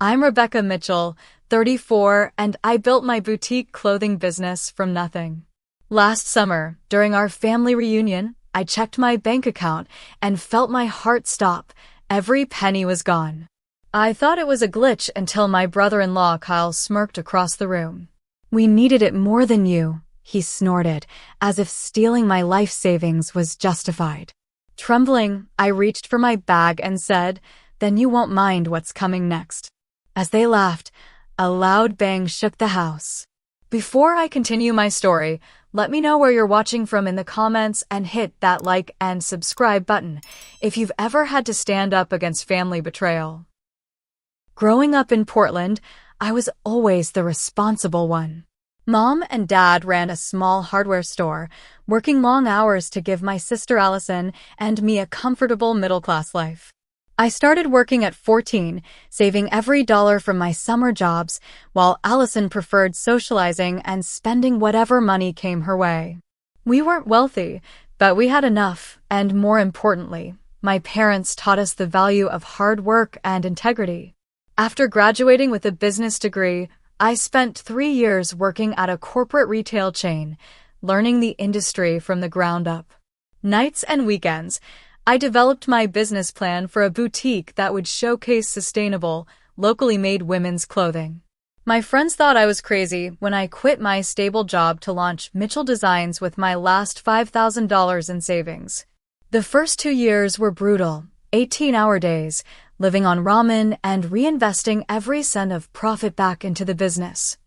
I'm Rebecca Mitchell, 34, and I built my boutique clothing business from nothing. Last summer, during our family reunion, I checked my bank account and felt my heart stop. Every penny was gone. I thought it was a glitch until my brother-in-law Kyle smirked across the room. "We needed it more than you," he snorted, as if stealing my life savings was justified. Trembling, I reached for my bag and said, "Then you won't mind what's coming next." As they laughed, a loud bang shook the house. Before I continue my story, let me know where you're watching from in the comments and hit that like and subscribe button if you've ever had to stand up against family betrayal. Growing up in Portland, I was always the responsible one. Mom and Dad ran a small hardware store, working long hours to give my sister Allison and me a comfortable middle-class life. I started working at 14, saving every dollar from my summer jobs, while Allison preferred socializing and spending whatever money came her way. We weren't wealthy, but we had enough, and more importantly, my parents taught us the value of hard work and integrity. After graduating with a business degree, I spent 3 years working at a corporate retail chain, learning the industry from the ground up. Nights and weekends, I developed my business plan for a boutique that would showcase sustainable, locally made women's clothing. My friends thought I was crazy when I quit my stable job to launch Mitchell Designs with my last $5,000 in savings. The first 2 years were brutal, 18-hour days, living on ramen and reinvesting every cent of profit back into the business.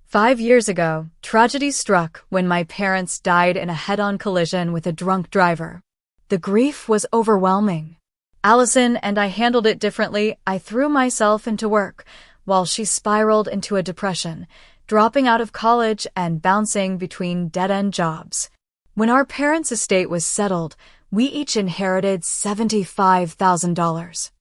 5 years ago, tragedy struck when my parents died in a head-on collision with a drunk driver. The grief was overwhelming. Allison and I handled it differently. I threw myself into work, while she spiraled into a depression, dropping out of college and bouncing between dead-end jobs. When our parents' estate was settled, we each inherited $75,000.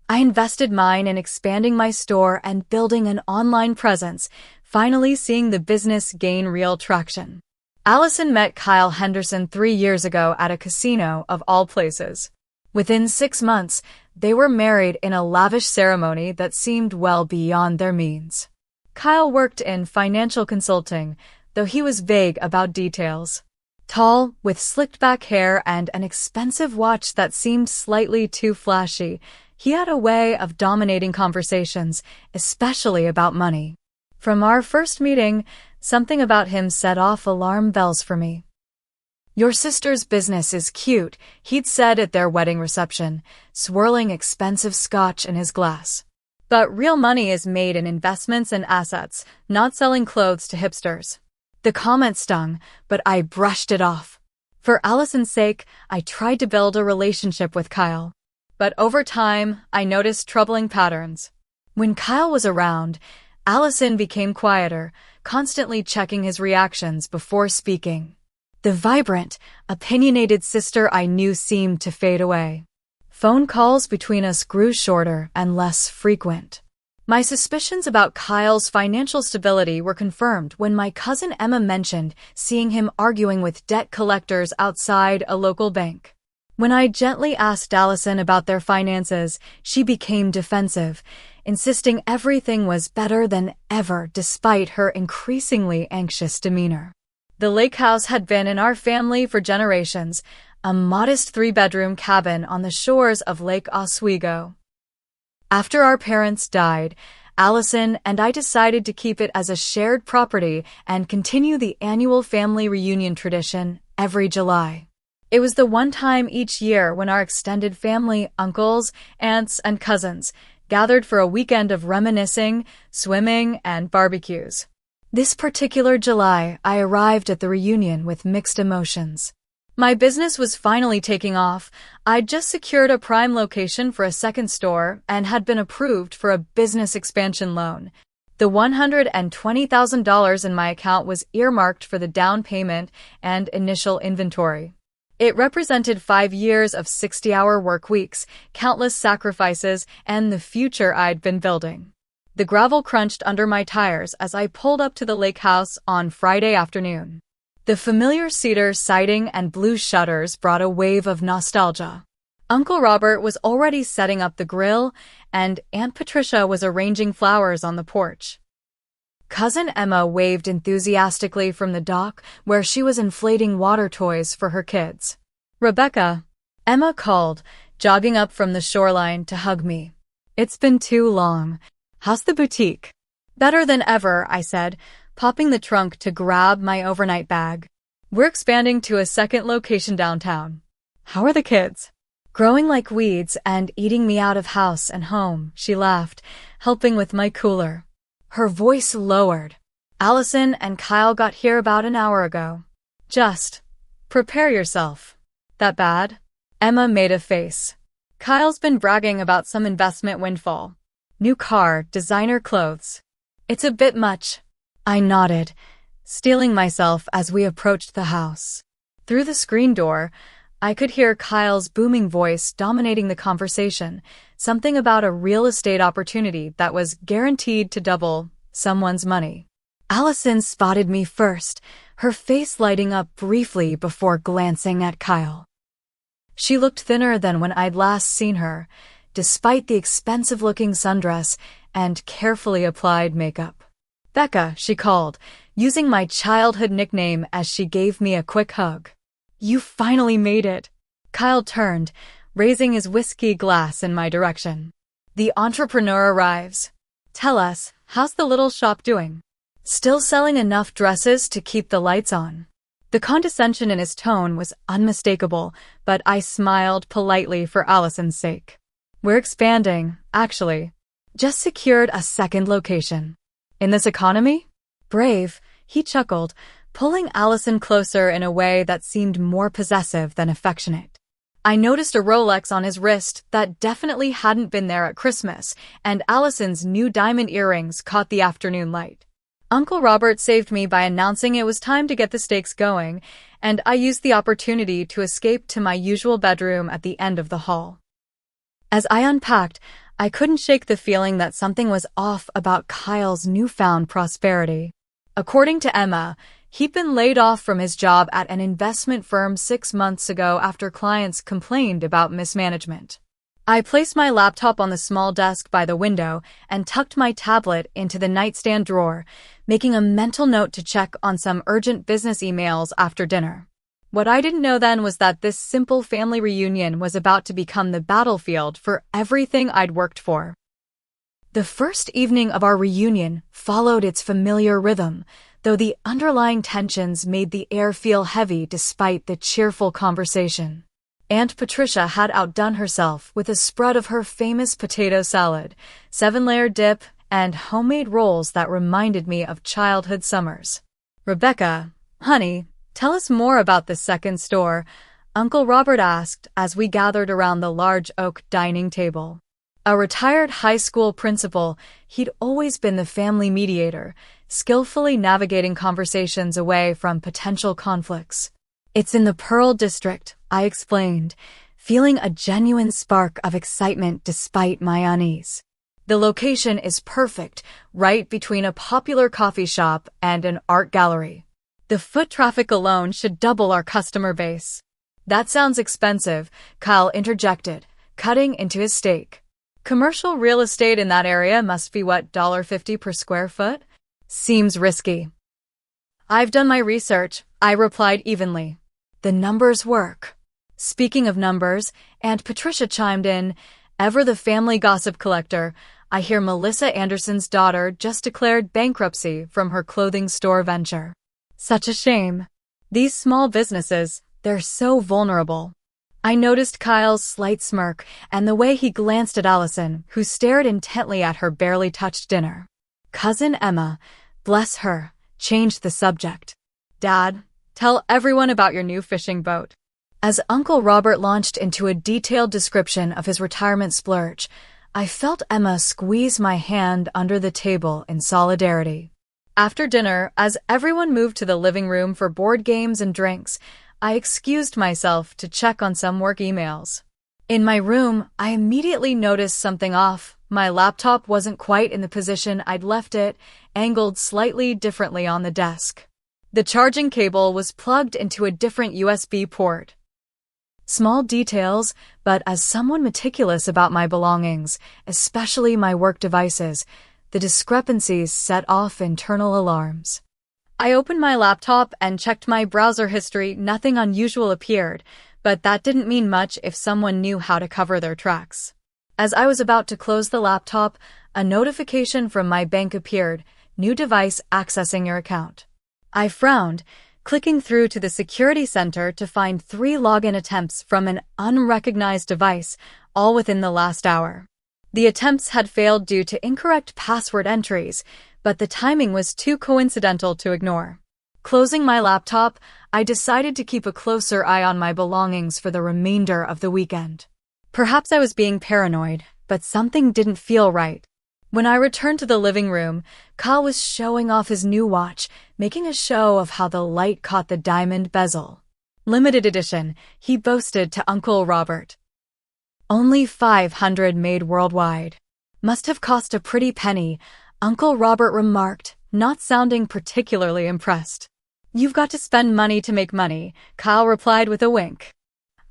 I invested mine in expanding my store and building an online presence, finally seeing the business gain real traction. Allison met Kyle Henderson 3 years ago at a casino, of all places. Within 6 months, they were married in a lavish ceremony that seemed well beyond their means. Kyle worked in financial consulting, though he was vague about details. Tall, with slicked-back hair and an expensive watch that seemed slightly too flashy, he had a way of dominating conversations, especially about money. From our first meeting, something about him set off alarm bells for me. "Your sister's business is cute," he'd said at their wedding reception, swirling expensive scotch in his glass. "But real money is made in investments and assets, not selling clothes to hipsters." The comment stung, but I brushed it off. For Allison's sake, I tried to build a relationship with Kyle. But over time, I noticed troubling patterns. When Kyle was around, Allison became quieter, constantly checking his reactions before speaking. The vibrant, opinionated sister I knew seemed to fade away. Phone calls between us grew shorter and less frequent. My suspicions about Kyle's financial stability were confirmed when my cousin Emma mentioned seeing him arguing with debt collectors outside a local bank. When I gently asked Allison about their finances, she became defensive, insisting everything was better than ever despite her increasingly anxious demeanor. The lake house had been in our family for generations, a modest 3-bedroom cabin on the shores of Lake Oswego. After our parents died, Allison and I decided to keep it as a shared property and continue the annual family reunion tradition every July. It was the one time each year when our extended family, uncles, aunts, and cousins, gathered for a weekend of reminiscing, swimming, and barbecues. This particular July, I arrived at the reunion with mixed emotions. My business was finally taking off. I'd just secured a prime location for a second store and had been approved for a business expansion loan. The $120,000 in my account was earmarked for the down payment and initial inventory. It represented 5 years of 60-hour work weeks, countless sacrifices, and the future I'd been building. The gravel crunched under my tires as I pulled up to the lake house on Friday afternoon. The familiar cedar siding and blue shutters brought a wave of nostalgia. Uncle Robert was already setting up the grill, and Aunt Patricia was arranging flowers on the porch. Cousin Emma waved enthusiastically from the dock where she was inflating water toys for her kids. "Rebecca," Emma called, jogging up from the shoreline to hug me. "It's been too long. How's the boutique?" "Better than ever," I said, popping the trunk to grab my overnight bag. "We're expanding to a second location downtown." "How are the kids?" "Growing like weeds and eating me out of house and home," she laughed, helping with my cooler. Her voice lowered. "Allison and Kyle got here about an hour ago. Just prepare yourself." "That bad?" Emma made a face. "Kyle's been bragging about some investment windfall. New car, designer clothes. It's a bit much." I nodded, steeling myself as we approached the house. Through the screen door, I could hear Kyle's booming voice dominating the conversation, something about a real estate opportunity that was guaranteed to double someone's money. Allison spotted me first, her face lighting up briefly before glancing at Kyle. She looked thinner than when I'd last seen her, despite the expensive-looking sundress and carefully applied makeup. "Becca," she called, using my childhood nickname as she gave me a quick hug. "You finally made it." Kyle turned, raising his whiskey glass in my direction. "The entrepreneur arrives. Tell us, how's the little shop doing? Still selling enough dresses to keep the lights on?" The condescension in his tone was unmistakable, but I smiled politely for Allison's sake. "We're expanding, actually. Just secured a second location." "In this economy?" "Brave," he chuckled, pulling Allison closer in a way that seemed more possessive than affectionate. I noticed a Rolex on his wrist that definitely hadn't been there at Christmas, and Allison's new diamond earrings caught the afternoon light. Uncle Robert saved me by announcing it was time to get the stakes going, and I used the opportunity to escape to my usual bedroom at the end of the hall. As I unpacked, I couldn't shake the feeling that something was off about Kyle's newfound prosperity. According to Emma, he'd been laid off from his job at an investment firm 6 months ago after clients complained about mismanagement. I placed my laptop on the small desk by the window and tucked my tablet into the nightstand drawer, making a mental note to check on some urgent business emails after dinner. What I didn't know then was that this simple family reunion was about to become the battlefield for everything I'd worked for. The first evening of our reunion followed its familiar rhythm, though the underlying tensions made the air feel heavy despite the cheerful conversation. Aunt Patricia had outdone herself with a spread of her famous potato salad, 7-layer dip, and homemade rolls that reminded me of childhood summers. "Rebecca, honey, tell us more about the second store," Uncle Robert asked as we gathered around the large oak dining table. A retired high school principal, he'd always been the family mediator, skillfully navigating conversations away from potential conflicts. "It's in the Pearl District," I explained, feeling a genuine spark of excitement despite my unease. "The location is perfect, right between a popular coffee shop and an art gallery. The foot traffic alone should double our customer base." "That sounds expensive," Kyle interjected, cutting into his steak. "Commercial real estate in that area must be what, $1.50 per square foot? Seems risky." "I've done my research," I replied evenly. "The numbers work." Speaking of numbers, Aunt Patricia chimed in. "Ever the family gossip collector, I hear Melissa Anderson's daughter just declared bankruptcy from her clothing store venture. Such a shame. These small businesses, they're so vulnerable." I noticed Kyle's slight smirk and the way he glanced at Allison, who stared intently at her barely touched dinner. Cousin Emma, bless her, changed the subject. "Dad, tell everyone about your new fishing boat." As Uncle Robert launched into a detailed description of his retirement splurge, I felt Emma squeeze my hand under the table in solidarity. After dinner, as everyone moved to the living room for board games and drinks, I excused myself to check on some work emails. In my room, I immediately noticed something off. My laptop wasn't quite in the position I'd left it, angled slightly differently on the desk. The charging cable was plugged into a different USB port. Small details, but as someone meticulous about my belongings, especially my work devices, the discrepancies set off internal alarms. I opened my laptop and checked my browser history. Nothing unusual appeared, but that didn't mean much if someone knew how to cover their tracks. As I was about to close the laptop, a notification from my bank appeared. New device accessing your account. I frowned, clicking through to the security center to find 3 login attempts from an unrecognized device, all within the last hour. The attempts had failed due to incorrect password entries, but the timing was too coincidental to ignore. Closing my laptop, I decided to keep a closer eye on my belongings for the remainder of the weekend. Perhaps I was being paranoid, but something didn't feel right. When I returned to the living room, Kyle was showing off his new watch, making a show of how the light caught the diamond bezel. Limited edition, he boasted to Uncle Robert. Only 500 made worldwide. Must have cost a pretty penny, Uncle Robert remarked, not sounding particularly impressed. You've got to spend money to make money, Kyle replied with a wink.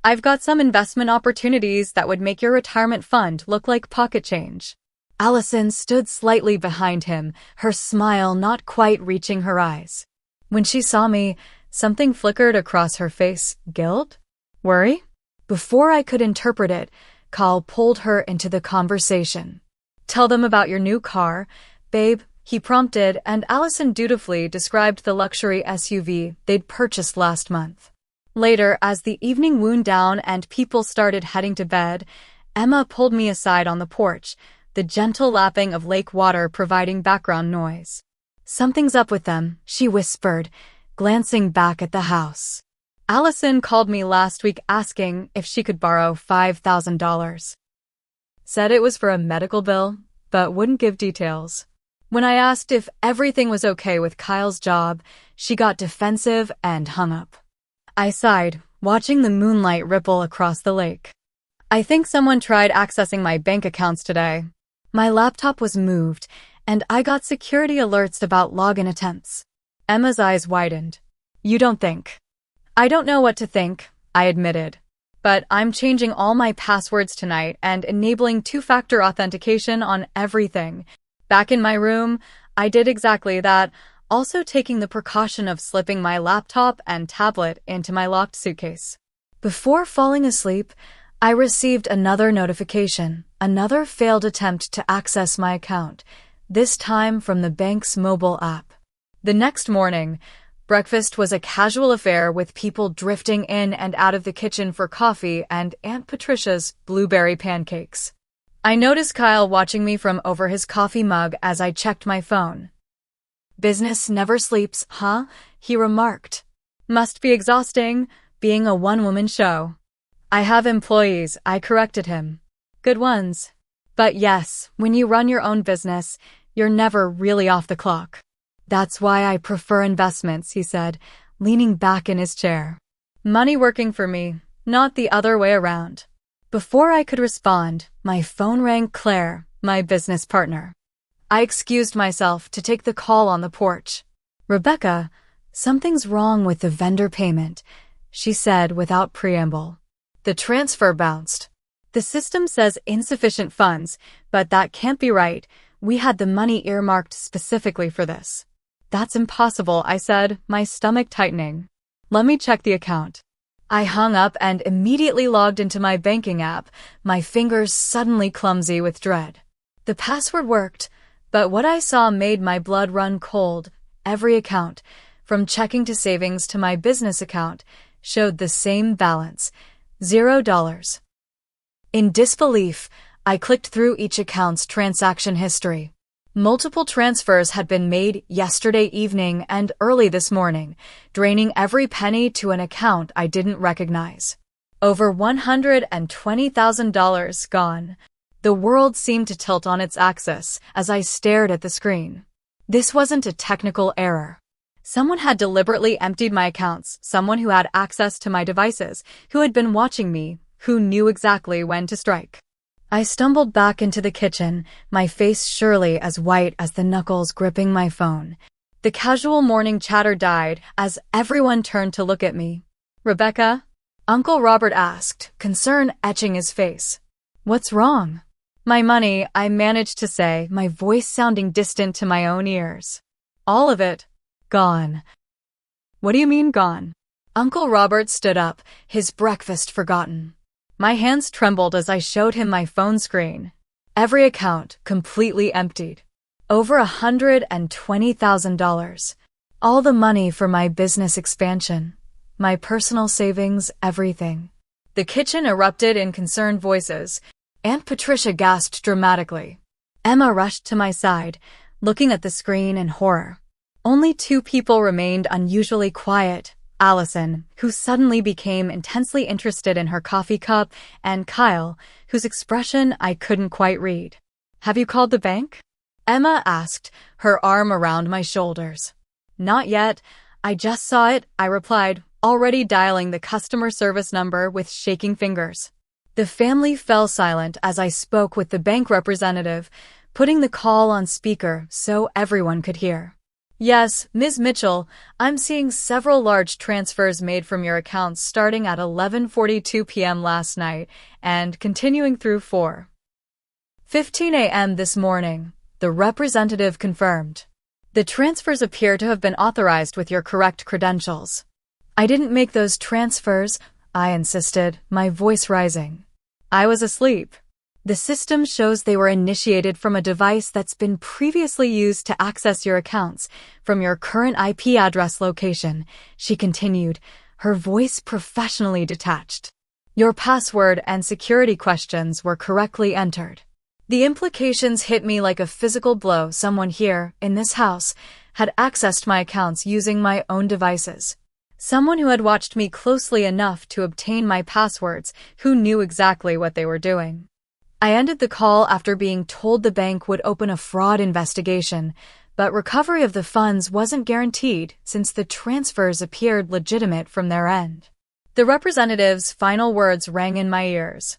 I've got some investment opportunities that would make your retirement fund look like pocket change. Allison stood slightly behind him, her smile not quite reaching her eyes. When she saw me, something flickered across her face. Guilt? Worry? Before I could interpret it, Kyle pulled her into the conversation. Tell them about your new car, babe, he prompted, and Allison dutifully described the luxury SUV they'd purchased last month. Later, as the evening wound down and people started heading to bed, Emma pulled me aside on the porch, the gentle lapping of lake water providing background noise. Something's up with them, she whispered, glancing back at the house. Allison called me last week asking if she could borrow $5,000. Said it was for a medical bill, but wouldn't give details. When I asked if everything was okay with Kyle's job, she got defensive and hung up. I sighed, watching the moonlight ripple across the lake. I think someone tried accessing my bank accounts today. My laptop was moved, and I got security alerts about login attempts. Emma's eyes widened. You don't think? I don't know what to think, I admitted. But I'm changing all my passwords tonight and enabling 2-factor authentication on everything. Back in my room, I did exactly that, also taking the precaution of slipping my laptop and tablet into my locked suitcase. Before falling asleep, I received another notification, another failed attempt to access my account, this time from the bank's mobile app. The next morning, breakfast was a casual affair with people drifting in and out of the kitchen for coffee and Aunt Patricia's blueberry pancakes. I noticed Kyle watching me from over his coffee mug as I checked my phone. Business never sleeps, huh? He remarked. Must be exhausting, being a one-woman show. I have employees, I corrected him. Good ones. But yes, when you run your own business, you're never really off the clock. That's why I prefer investments, he said, leaning back in his chair. Money working for me, not the other way around. Before I could respond, my phone rang. Claire, my business partner. I excused myself to take the call on the porch. Rebecca, something's wrong with the vendor payment, she said without preamble. The transfer bounced. The system says insufficient funds, but that can't be right. We had the money earmarked specifically for this. That's impossible, I said, my stomach tightening. Let me check the account. I hung up and immediately logged into my banking app, my fingers suddenly clumsy with dread. The password worked, but what I saw made my blood run cold. Every account, from checking to savings to my business account, showed the same balance. $0. In disbelief, I clicked through each account's transaction history. Multiple transfers had been made yesterday evening and early this morning, draining every penny to an account I didn't recognize. Over $120,000 gone. The world seemed to tilt on its axis as I stared at the screen. This wasn't a technical error. Someone had deliberately emptied my accounts, someone who had access to my devices, who had been watching me, who knew exactly when to strike. I stumbled back into the kitchen, my face surely as white as the knuckles gripping my phone. The casual morning chatter died as everyone turned to look at me. Rebecca? Uncle Robert asked, concern etching his face. What's wrong? My money, I managed to say, my voice sounding distant to my own ears. All of it. Gone. What do you mean gone? Uncle Robert stood up, his breakfast forgotten. My hands trembled as I showed him my phone screen. Every account completely emptied. Over $120,000. All the money for my business expansion. My personal savings, everything. The kitchen erupted in concerned voices. Aunt Patricia gasped dramatically. Emma rushed to my side, looking at the screen in horror. Only 2 people remained unusually quiet. Allison, who suddenly became intensely interested in her coffee cup, and Kyle, whose expression I couldn't quite read. Have you called the bank? Emma asked, her arm around my shoulders. Not yet. I just saw it, I replied, already dialing the customer service number with shaking fingers. The family fell silent as I spoke with the bank representative, putting the call on speaker so everyone could hear. Yes, Ms. Mitchell, I'm seeing several large transfers made from your accounts starting at 11:42 p.m. last night and continuing through 4:15 a.m. this morning, the representative confirmed. The transfers appear to have been authorized with your correct credentials. I didn't make those transfers, I insisted, my voice rising. I was asleep. The system shows they were initiated from a device that's been previously used to access your accounts from your current IP address location, she continued, her voice professionally detached. Your password and security questions were correctly entered. The implications hit me like a physical blow. Someone here, in this house, had accessed my accounts using my own devices. Someone who had watched me closely enough to obtain my passwords, who knew exactly what they were doing. I ended the call after being told the bank would open a fraud investigation, but recovery of the funds wasn't guaranteed since the transfers appeared legitimate from their end. The representative's final words rang in my ears.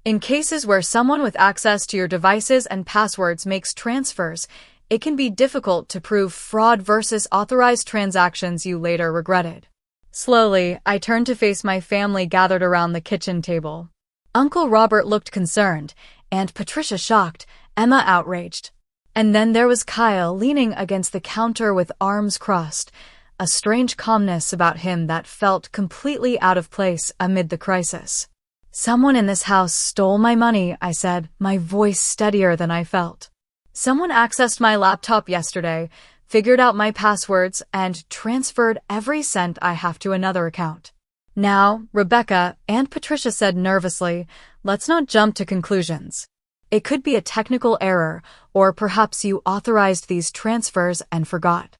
In cases where someone with access to your devices and passwords makes transfers, it can be difficult to prove fraud versus authorized transactions you later regretted. Slowly, I turned to face my family gathered around the kitchen table. Uncle Robert looked concerned, Aunt Patricia shocked, Emma outraged. And then there was Kyle leaning against the counter with arms crossed, a strange calmness about him that felt completely out of place amid the crisis. Someone in this house stole my money, I said, my voice steadier than I felt. Someone accessed my laptop yesterday, figured out my passwords, and transferred every cent I have to another account. Now, Rebecca, Aunt Patricia said nervously, let's not jump to conclusions. It could be a technical error, or perhaps you authorized these transfers and forgot.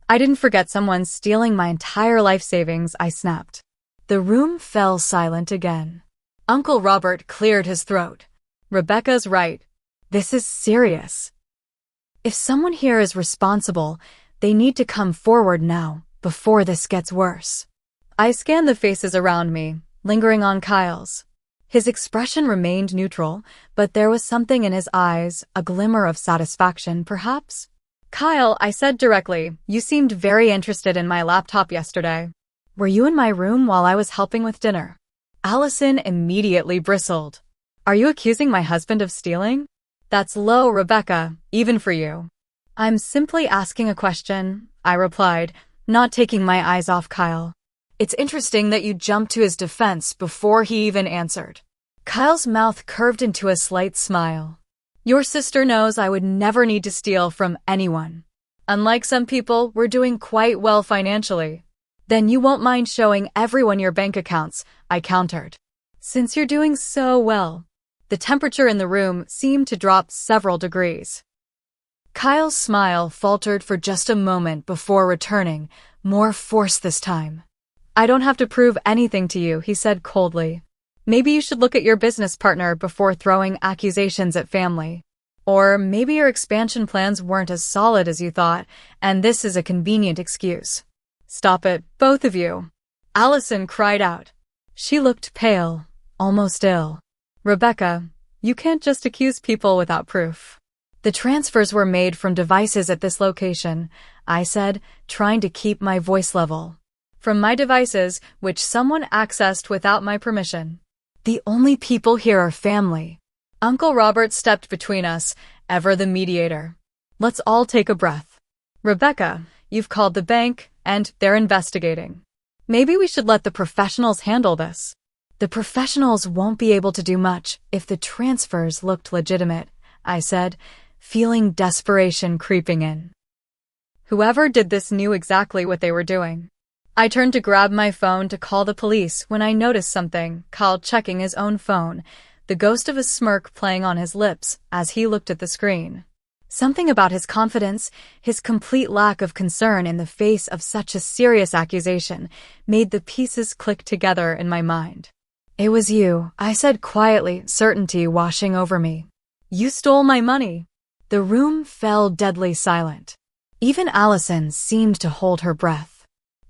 I didn't forget someone stealing my entire life savings, I snapped. The room fell silent again. Uncle Robert cleared his throat. Rebecca's right. This is serious. If someone here is responsible, they need to come forward now, before this gets worse. I scanned the faces around me, lingering on Kyle's. His expression remained neutral, but there was something in his eyes, a glimmer of satisfaction, perhaps. Kyle, I said directly, you seemed very interested in my laptop yesterday. Were you in my room while I was helping with dinner? Allison immediately bristled. Are you accusing my husband of stealing? That's low, Rebecca, even for you. I'm simply asking a question, I replied, not taking my eyes off Kyle. It's interesting that you jumped to his defense before he even answered. Kyle's mouth curved into a slight smile. Your sister knows I would never need to steal from anyone. Unlike some people, we're doing quite well financially. Then you won't mind showing everyone your bank accounts, I countered. Since you're doing so well. The temperature in the room seemed to drop several degrees. Kyle's smile faltered for just a moment before returning, more force this time. I don't have to prove anything to you, he said coldly. Maybe you should look at your business partner before throwing accusations at family. Or maybe your expansion plans weren't as solid as you thought, and this is a convenient excuse. Stop it, both of you. Allison cried out. She looked pale, almost ill. Rebecca, you can't just accuse people without proof. The transfers were made from devices at this location, I said, trying to keep my voice level. from my devices, which someone accessed without my permission. The only people here are family. Uncle Robert stepped between us, ever the mediator. Let's all take a breath. Rebecca, you've called the bank, and they're investigating. Maybe we should let the professionals handle this. The professionals won't be able to do much if the transfers looked legitimate, I said, feeling desperation creeping in. Whoever did this knew exactly what they were doing. I turned to grab my phone to call the police when I noticed something, Kyle checking his own phone, the ghost of a smirk playing on his lips as he looked at the screen. Something about his confidence, his complete lack of concern in the face of such a serious accusation, made the pieces click together in my mind. It was you, I said quietly, certainty washing over me. You stole my money. The room fell deadly silent. Even Allison seemed to hold her breath.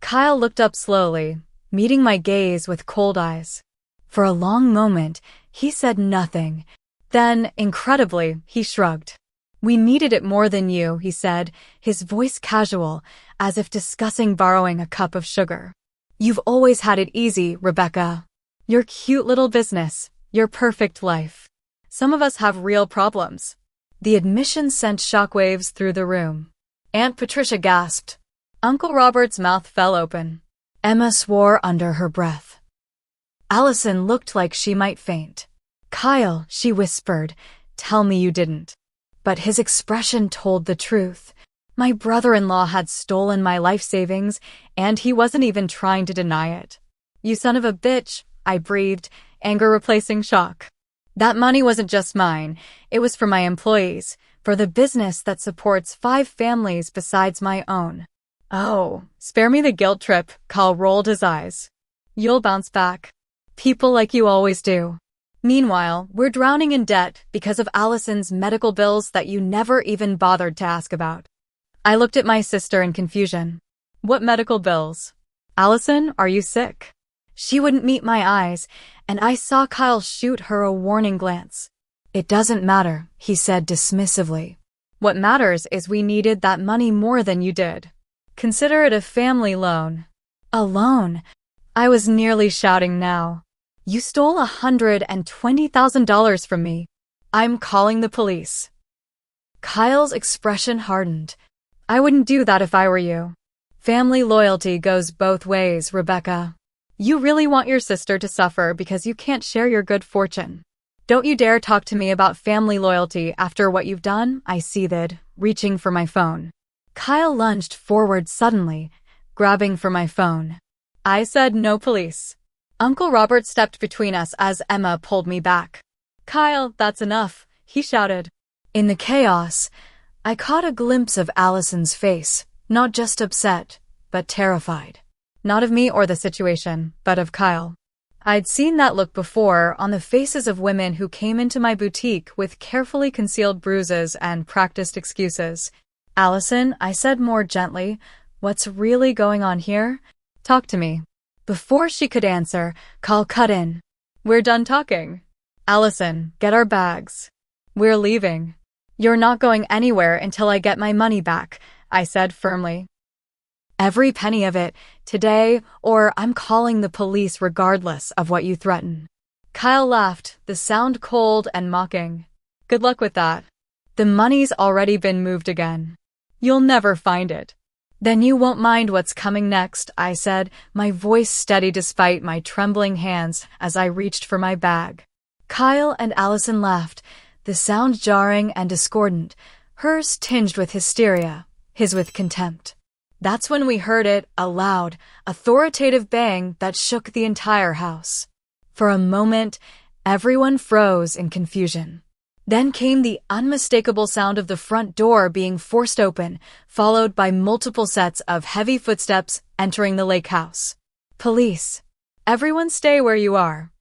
Kyle looked up slowly, meeting my gaze with cold eyes. For a long moment, he said nothing. Then, incredibly, he shrugged. We needed it more than you, he said, his voice casual, as if discussing borrowing a cup of sugar. You've always had it easy, Rebecca. Your cute little business, your perfect life. Some of us have real problems. The admission sent shockwaves through the room. Aunt Patricia gasped. Uncle Robert's mouth fell open. Emma swore under her breath. Allison looked like she might faint. Kyle, she whispered, tell me you didn't. But his expression told the truth. My brother-in-law had stolen my life savings, and he wasn't even trying to deny it. You son of a bitch, I breathed, anger replacing shock. That money wasn't just mine. It was for my employees, for the business that supports 5 families besides my own. Oh, spare me the guilt trip, Kyle rolled his eyes. You'll bounce back. People like you always do. Meanwhile, we're drowning in debt because of Allison's medical bills that you never even bothered to ask about. I looked at my sister in confusion. What medical bills? Allison, are you sick? She wouldn't meet my eyes, and I saw Kyle shoot her a warning glance. It doesn't matter, he said dismissively. What matters is we needed that money more than you did. Consider it a family loan. A loan? I was nearly shouting now. You stole $120,000 from me. I'm calling the police. Kyle's expression hardened. I wouldn't do that if I were you. Family loyalty goes both ways, Rebecca. You really want your sister to suffer because you can't share your good fortune. Don't you dare talk to me about family loyalty after what you've done, I seethed, reaching for my phone. Kyle lunged forward suddenly, grabbing for my phone. I said no police. Uncle Robert stepped between us as Emma pulled me back. Kyle, that's enough, he shouted. In the chaos, I caught a glimpse of Allison's face, not just upset, but terrified. Not of me or the situation, but of Kyle. I'd seen that look before on the faces of women who came into my boutique with carefully concealed bruises and practiced excuses. Allison, I said more gently, what's really going on here? Talk to me. Before she could answer, Kyle cut in. We're done talking. Allison, get our bags. We're leaving. You're not going anywhere until I get my money back, I said firmly. Every penny of it, today, or I'm calling the police regardless of what you threaten. Kyle laughed, the sound cold and mocking. Good luck with that. The money's already been moved again. You'll never find it. Then you won't mind what's coming next, I said, my voice steady despite my trembling hands as I reached for my bag. Kyle and Allison laughed, the sound jarring and discordant, hers tinged with hysteria, his with contempt. That's when we heard it, a loud, authoritative bang that shook the entire house. For a moment, everyone froze in confusion. Then came the unmistakable sound of the front door being forced open, followed by multiple sets of heavy footsteps entering the lake house. Police. Everyone stay where you are.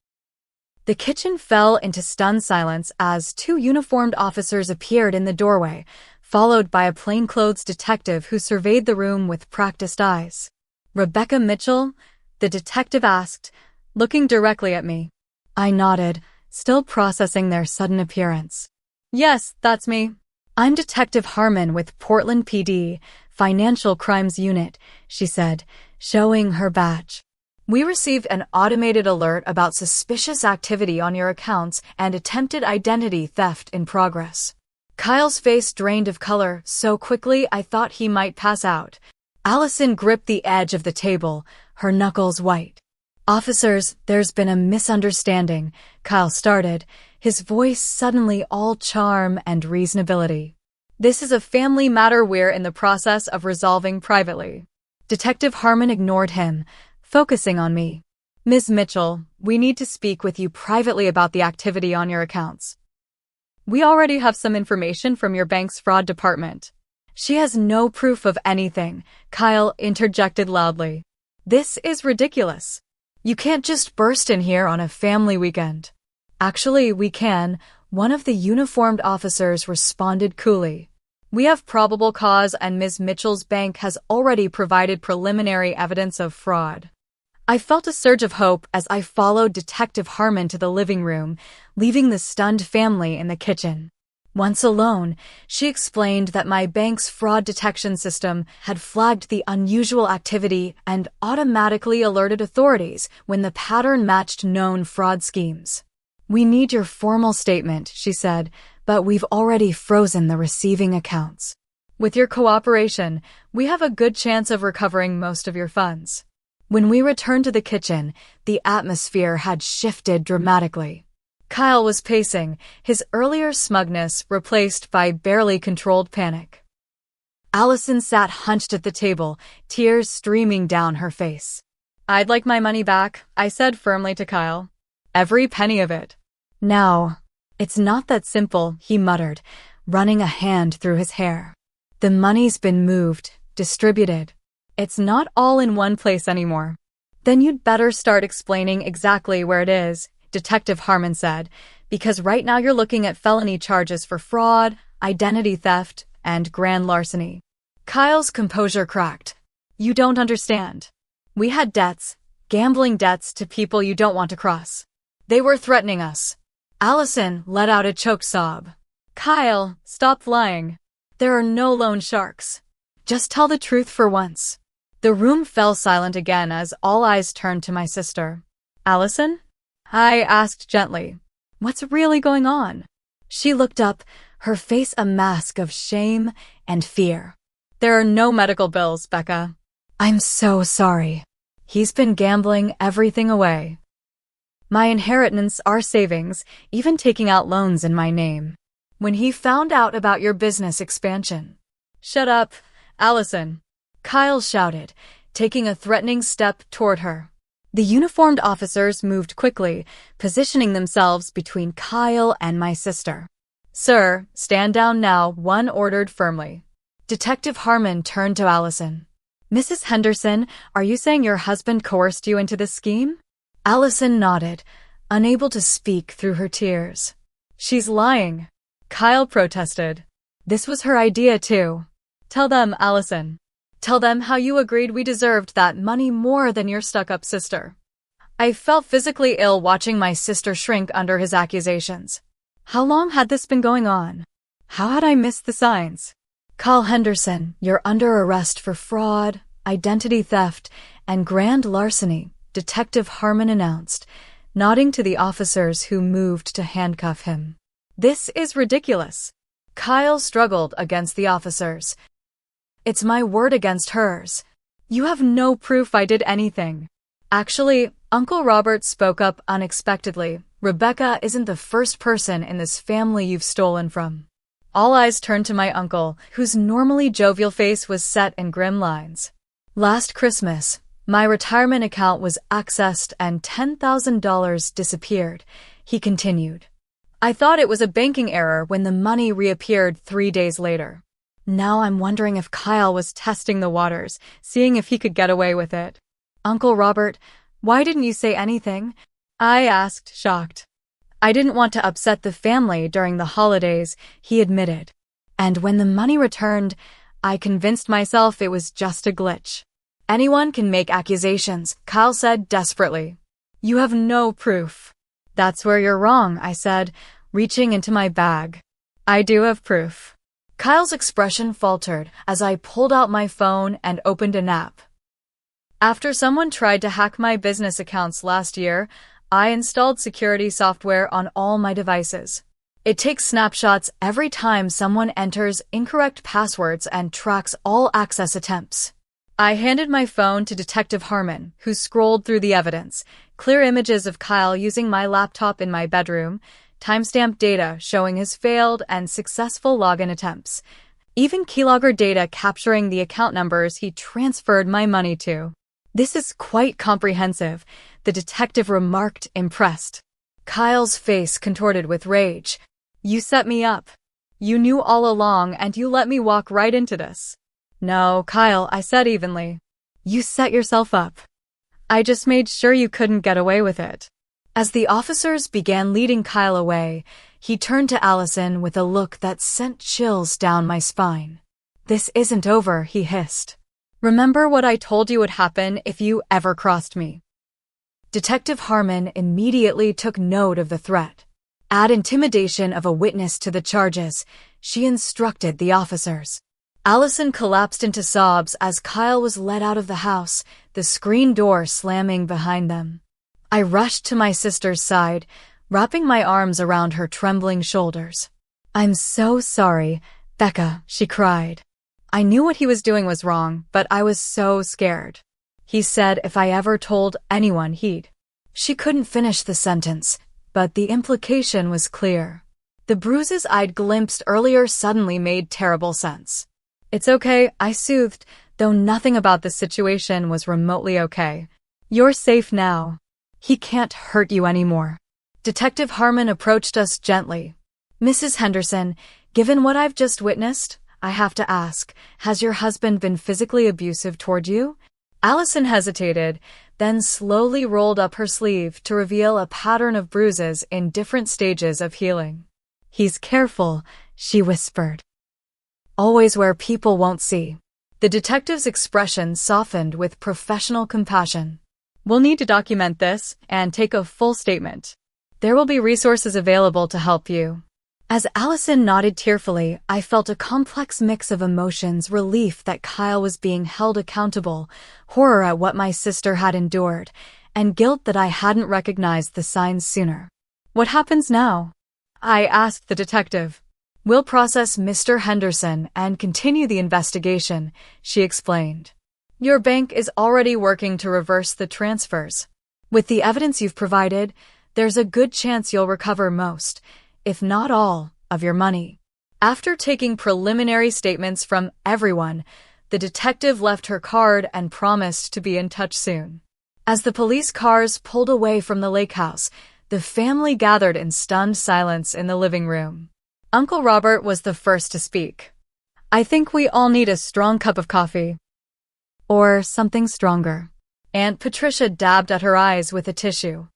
The kitchen fell into stunned silence as 2 uniformed officers appeared in the doorway, followed by a plainclothes detective who surveyed the room with practiced eyes. Rebecca Mitchell? The detective asked, looking directly at me. I nodded, still processing their sudden appearance. Yes, that's me. I'm Detective Harmon with Portland PD, Financial Crimes Unit, she said, showing her badge. We received an automated alert about suspicious activity on your accounts and attempted identity theft in progress. Kyle's face drained of color so quickly I thought he might pass out. Allison gripped the edge of the table, her knuckles white. "Officers, there's been a misunderstanding," Kyle started, his voice suddenly all charm and reasonability. "This is a family matter we're in the process of resolving privately." Detective Harmon ignored him, focusing on me. "Ms. Mitchell, we need to speak with you privately about the activity on your accounts. We already have some information from your bank's fraud department." "She has no proof of anything," Kyle interjected loudly. "This is ridiculous. You can't just burst in here on a family weekend." "Actually, we can," one of the uniformed officers responded coolly. "We have probable cause and Ms. Mitchell's bank has already provided preliminary evidence of fraud." I felt a surge of hope as I followed Detective Harmon to the living room, leaving the stunned family in the kitchen. Once alone, she explained that my bank's fraud detection system had flagged the unusual activity and automatically alerted authorities when the pattern matched known fraud schemes. "We need your formal statement," she said, "but we've already frozen the receiving accounts. With your cooperation, we have a good chance of recovering most of your funds." When we returned to the kitchen, the atmosphere had shifted dramatically. Kyle was pacing, his earlier smugness replaced by barely controlled panic. Allison sat hunched at the table, tears streaming down her face. "I'd like my money back," I said firmly to Kyle. "Every penny of it." "Now, it's not that simple," he muttered, running a hand through his hair. "The money's been moved, distributed. It's not all in one place anymore." "Then you'd better start explaining exactly where it is," Detective Harmon said, "because right now you're looking at felony charges for fraud, identity theft, and grand larceny." Kyle's composure cracked. "You don't understand. We had debts, gambling debts to people you don't want to cross. They were threatening us." Allison let out a choked sob. "Kyle, stop lying. There are no loan sharks. Just tell the truth for once." The room fell silent again as all eyes turned to my sister. "Allison?" I asked gently. "What's really going on?" She looked up, her face a mask of shame and fear. "There are no medical bills, Becca." "I'm so sorry. He's been gambling everything away. My inheritance, our savings, even taking out loans in my name. When he found out about your business expansion." "Shut up, Allison," Kyle shouted, taking a threatening step toward her. The uniformed officers moved quickly, positioning themselves between Kyle and my sister. "Sir, stand down now," one ordered firmly. Detective Harmon turned to Allison. "Mrs. Henderson, are you saying your husband coerced you into this scheme?" Allison nodded, unable to speak through her tears. "She's lying," Kyle protested. "This was her idea too." "Tell them, Allison. Tell them how you agreed we deserved that money more than your stuck-up sister." I felt physically ill watching my sister shrink under his accusations. How long had this been going on? How had I missed the signs? "Kyle Henderson, you're under arrest for fraud, identity theft, and grand larceny," Detective Harmon announced, nodding to the officers who moved to handcuff him. "This is ridiculous." Kyle struggled against the officers. "It's my word against hers. You have no proof I did anything." "Actually," Uncle Robert spoke up unexpectedly, "Rebecca isn't the first person in this family you've stolen from." All eyes turned to my uncle, whose normally jovial face was set in grim lines. "Last Christmas, my retirement account was accessed and $10,000 disappeared," he continued. "I thought it was a banking error when the money reappeared 3 days later. Now I'm wondering if Kyle was testing the waters, seeing if he could get away with it." "Uncle Robert, why didn't you say anything?" I asked, shocked. "I didn't want to upset the family during the holidays," he admitted. "And when the money returned, I convinced myself it was just a glitch." "Anyone can make accusations," Kyle said desperately. "You have no proof." "That's where you're wrong," I said, reaching into my bag. "I do have proof." Kyle's expression faltered as I pulled out my phone and opened an app. After someone tried to hack my business accounts last year, I installed security software on all my devices. It takes snapshots every time someone enters incorrect passwords and tracks all access attempts. I handed my phone to Detective Harmon, who scrolled through the evidence, clear images of Kyle using my laptop in my bedroom, timestamp data showing his failed and successful login attempts, even keylogger data capturing the account numbers he transferred my money to. "This is quite comprehensive," the detective remarked, impressed. Kyle's face contorted with rage. "You set me up. You knew all along and you let me walk right into this." "No, Kyle," I said evenly. "You set yourself up. I just made sure you couldn't get away with it." As the officers began leading Kyle away, he turned to Allison with a look that sent chills down my spine. "This isn't over," he hissed. "Remember what I told you would happen if you ever crossed me." Detective Harmon immediately took note of the threat. Add intimidation of a witness to the charges, she instructed the officers. Allison collapsed into sobs as Kyle was led out of the house, the screen door slamming behind them. I rushed to my sister's side, wrapping my arms around her trembling shoulders. "I'm so sorry, Becca," she cried. "I knew what he was doing was wrong, but I was so scared. He said if I ever told anyone he'd..." She couldn't finish the sentence, but the implication was clear. The bruises I'd glimpsed earlier suddenly made terrible sense. "It's okay," I soothed, though nothing about the situation was remotely okay. "You're safe now. He can't hurt you anymore." Detective Harmon approached us gently. "Mrs. Henderson, given what I've just witnessed, I have to ask, has your husband been physically abusive toward you?" Allison hesitated, then slowly rolled up her sleeve to reveal a pattern of bruises in different stages of healing. "He's careful," she whispered. "Always where people won't see." The detective's expression softened with professional compassion. "We'll need to document this and take a full statement. There will be resources available to help you." As Allison nodded tearfully, I felt a complex mix of emotions: relief that Kyle was being held accountable, horror at what my sister had endured, and guilt that I hadn't recognized the signs sooner. "What happens now?" I asked the detective. "We'll process Mr. Henderson and continue the investigation," she explained. "Your bank is already working to reverse the transfers. With the evidence you've provided, there's a good chance you'll recover most, if not all, of your money." After taking preliminary statements from everyone, the detective left her card and promised to be in touch soon. As the police cars pulled away from the lake house, the family gathered in stunned silence in the living room. Uncle Robert was the first to speak. "I think we all need a strong cup of coffee." "Or something stronger." Aunt Patricia dabbed at her eyes with a tissue.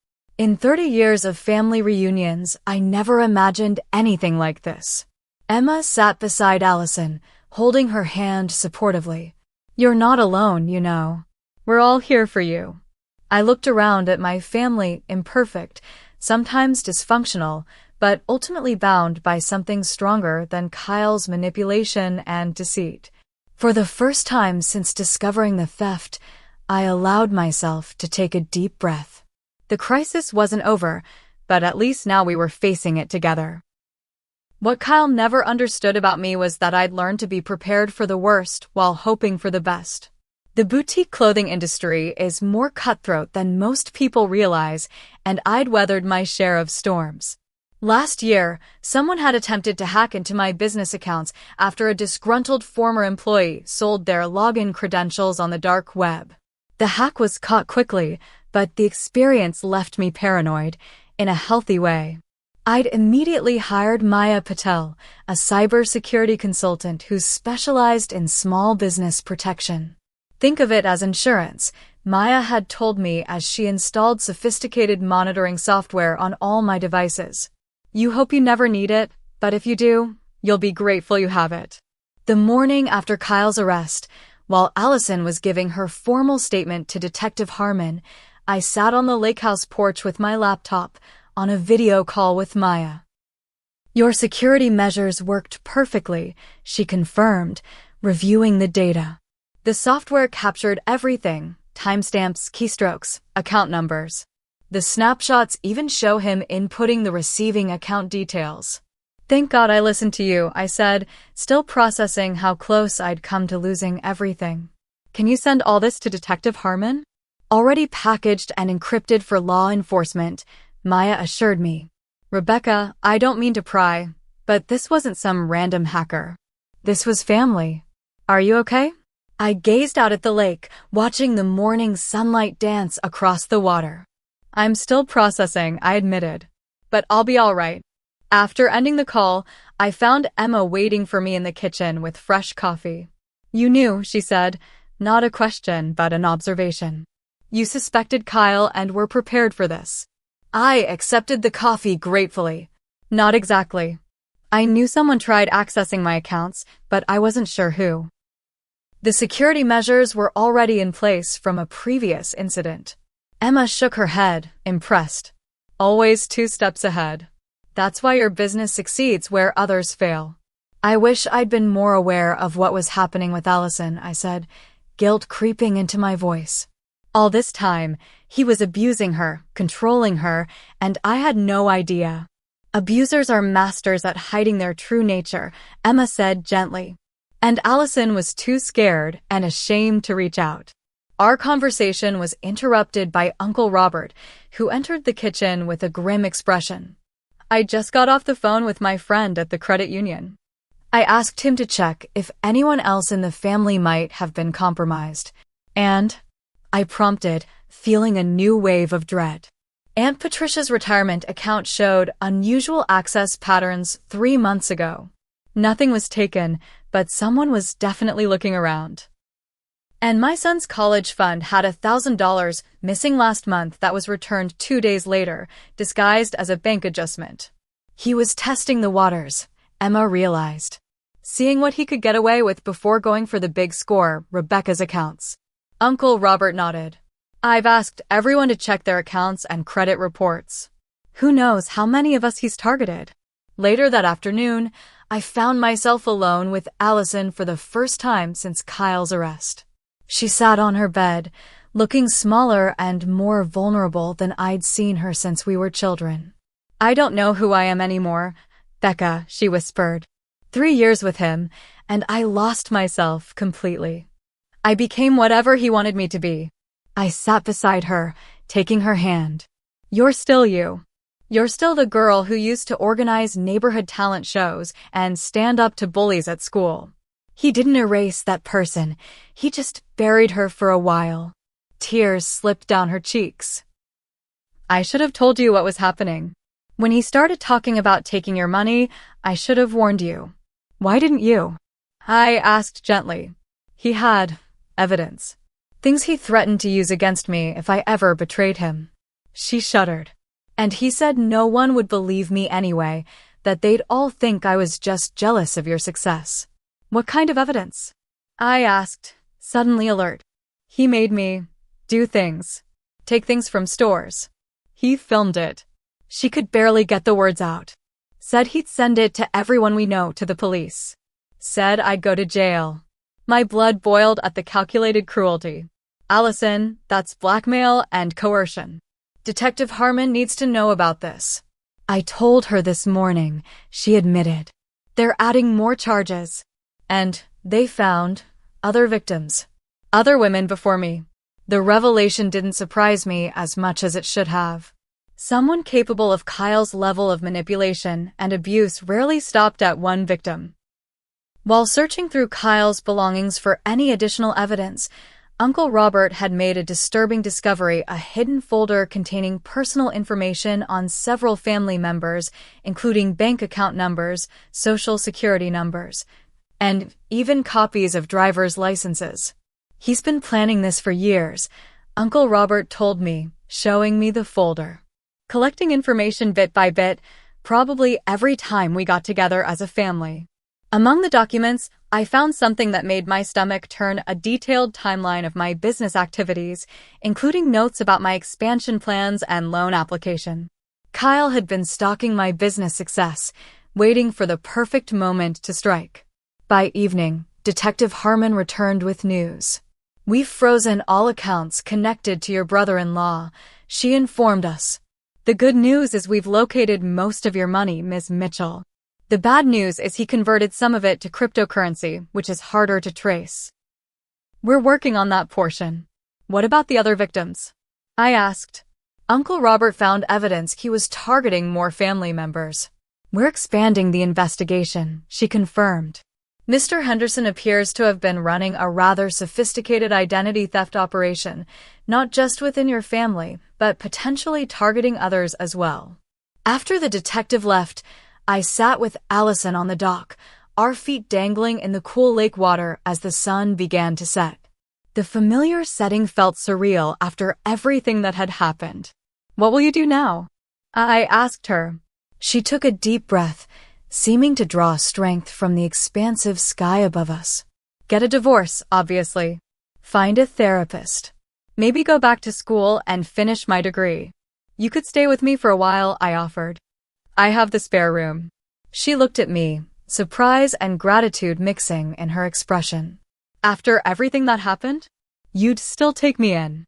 "In 30 years of family reunions, I never imagined anything like this." Emma sat beside Allison, holding her hand supportively. "You're not alone, you know. We're all here for you." I looked around at my family, imperfect, sometimes dysfunctional, but ultimately bound by something stronger than Kyle's manipulation and deceit. For the first time since discovering the theft, I allowed myself to take a deep breath. The crisis wasn't over, but at least now we were facing it together. What Kyle never understood about me was that I'd learned to be prepared for the worst while hoping for the best. The boutique clothing industry is more cutthroat than most people realize, and I'd weathered my share of storms. Last year, someone had attempted to hack into my business accounts after a disgruntled former employee sold their login credentials on the dark web. The hack was caught quickly, but the experience left me paranoid, in a healthy way. I'd immediately hired Maya Patel, a cybersecurity consultant who specialized in small business protection. Think of it as insurance, Maya had told me as she installed sophisticated monitoring software on all my devices. "You hope you never need it, but if you do, you'll be grateful you have it." The morning after Kyle's arrest, while Allison was giving her formal statement to Detective Harmon, I sat on the lake house porch with my laptop, on a video call with Maya. "Your security measures worked perfectly," she confirmed, reviewing the data. "The software captured everything: timestamps, keystrokes, account numbers. The snapshots even show him inputting the receiving account details. Thank God I listened to you, I said, still processing how close I'd come to losing everything. Can you send all this to Detective Harmon? Already packaged and encrypted for law enforcement, Maya assured me. Rebecca, I don't mean to pry, but this wasn't some random hacker. This was family. Are you okay? I gazed out at the lake, watching the morning sunlight dance across the water. I'm still processing, I admitted. But I'll be all right. After ending the call, I found Emma waiting for me in the kitchen with fresh coffee. You knew, she said, not a question, but an observation. You suspected Kyle and were prepared for this. I accepted the coffee gratefully. Not exactly. I knew someone tried accessing my accounts, but I wasn't sure who. The security measures were already in place from a previous incident. Emma shook her head, impressed. Always 2 steps ahead. That's why your business succeeds where others fail. I wish I'd been more aware of what was happening with Allison, I said, guilt creeping into my voice. All this time, he was abusing her, controlling her, and I had no idea. Abusers are masters at hiding their true nature, Emma said gently. And Allison was too scared and ashamed to reach out. Our conversation was interrupted by Uncle Robert, who entered the kitchen with a grim expression. I just got off the phone with my friend at the credit union. I asked him to check if anyone else in the family might have been compromised. And I prompted, feeling a new wave of dread. Aunt Patricia's retirement account showed unusual access patterns 3 months ago. Nothing was taken, but someone was definitely looking around. And my son's college fund had $1,000 missing last month that was returned 2 days later, disguised as a bank adjustment. He was testing the waters, Emma realized. Seeing what he could get away with before going for the big score, Rebecca's accounts. Uncle Robert nodded. I've asked everyone to check their accounts and credit reports. Who knows how many of us he's targeted? Later that afternoon, I found myself alone with Allison for the first time since Kyle's arrest. She sat on her bed, looking smaller and more vulnerable than I'd seen her since we were children. I don't know who I am anymore, Becca, she whispered. 3 years with him, and I lost myself completely. I became whatever he wanted me to be. I sat beside her, taking her hand. You're still you. You're still the girl who used to organize neighborhood talent shows and stand up to bullies at school. He didn't erase that person. He just buried her for a while. Tears slipped down her cheeks. I should have told you what was happening. When he started talking about taking your money, I should have warned you. Why didn't you? I asked gently. He had evidence. Things he threatened to use against me if I ever betrayed him. She shuddered. And he said no one would believe me anyway, that they'd all think I was just jealous of your success. What kind of evidence? I asked, suddenly alert. He made me do things. Take things from stores. He filmed it. She could barely get the words out. Said he'd send it to everyone we know, to the police. Said I'd go to jail. My blood boiled at the calculated cruelty. Allison, that's blackmail and coercion. Detective Harmon needs to know about this. I told her this morning, she admitted. They're adding more charges. And they found other victims. Other women before me. The revelation didn't surprise me as much as it should have. Someone capable of Kyle's level of manipulation and abuse rarely stopped at one victim. While searching through Kyle's belongings for any additional evidence, Uncle Robert had made a disturbing discovery, a hidden folder containing personal information on several family members, including bank account numbers, social security numbers, and even copies of driver's licenses. He's been planning this for years, Uncle Robert told me, showing me the folder. Collecting information bit by bit, probably every time we got together as a family. Among the documents, I found something that made my stomach turn, a detailed timeline of my business activities, including notes about my expansion plans and loan application. Kyle had been stalking my business success, waiting for the perfect moment to strike. By evening, Detective Harmon returned with news. We've frozen all accounts connected to your brother-in-law, she informed us. The good news is we've located most of your money, Ms. Mitchell. The bad news is he converted some of it to cryptocurrency, which is harder to trace. We're working on that portion. What about the other victims? I asked. Uncle Robert found evidence he was targeting more family members. We're expanding the investigation, she confirmed. Mr. Henderson appears to have been running a rather sophisticated identity theft operation, not just within your family, but potentially targeting others as well. After the detective left, I sat with Allison on the dock, our feet dangling in the cool lake water as the sun began to set. The familiar setting felt surreal after everything that had happened. What will you do now? I asked her. She took a deep breath, seeming to draw strength from the expansive sky above us. Get a divorce, obviously. Find a therapist. Maybe go back to school and finish my degree. You could stay with me for a while, I offered. I have the spare room. She looked at me, surprise and gratitude mixing in her expression. After everything that happened, you'd still take me in.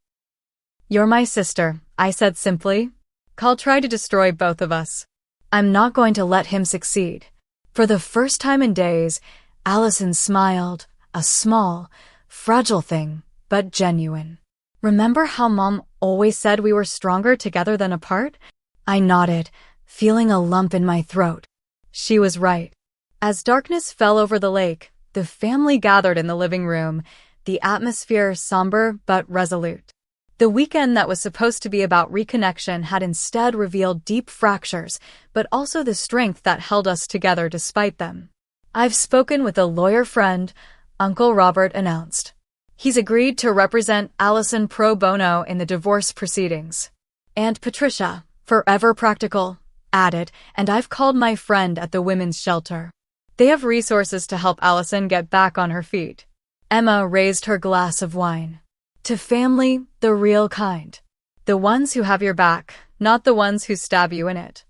You're my sister, I said simply. I'll try to destroy both of us. I'm not going to let him succeed. For the first time in days, Allison smiled, a small, fragile thing, but genuine. Remember how Mom always said we were stronger together than apart? I nodded, feeling a lump in my throat. She was right. As darkness fell over the lake, the family gathered in the living room, the atmosphere somber but resolute. The weekend that was supposed to be about reconnection had instead revealed deep fractures, but also the strength that held us together despite them. I've spoken with a lawyer friend, Uncle Robert announced. He's agreed to represent Allison pro bono in the divorce proceedings. And Patricia, forever practical, added, and I've called my friend at the women's shelter. They have resources to help Allison get back on her feet. Emma raised her glass of wine. To family, the real kind. The ones who have your back, not the ones who stab you in it.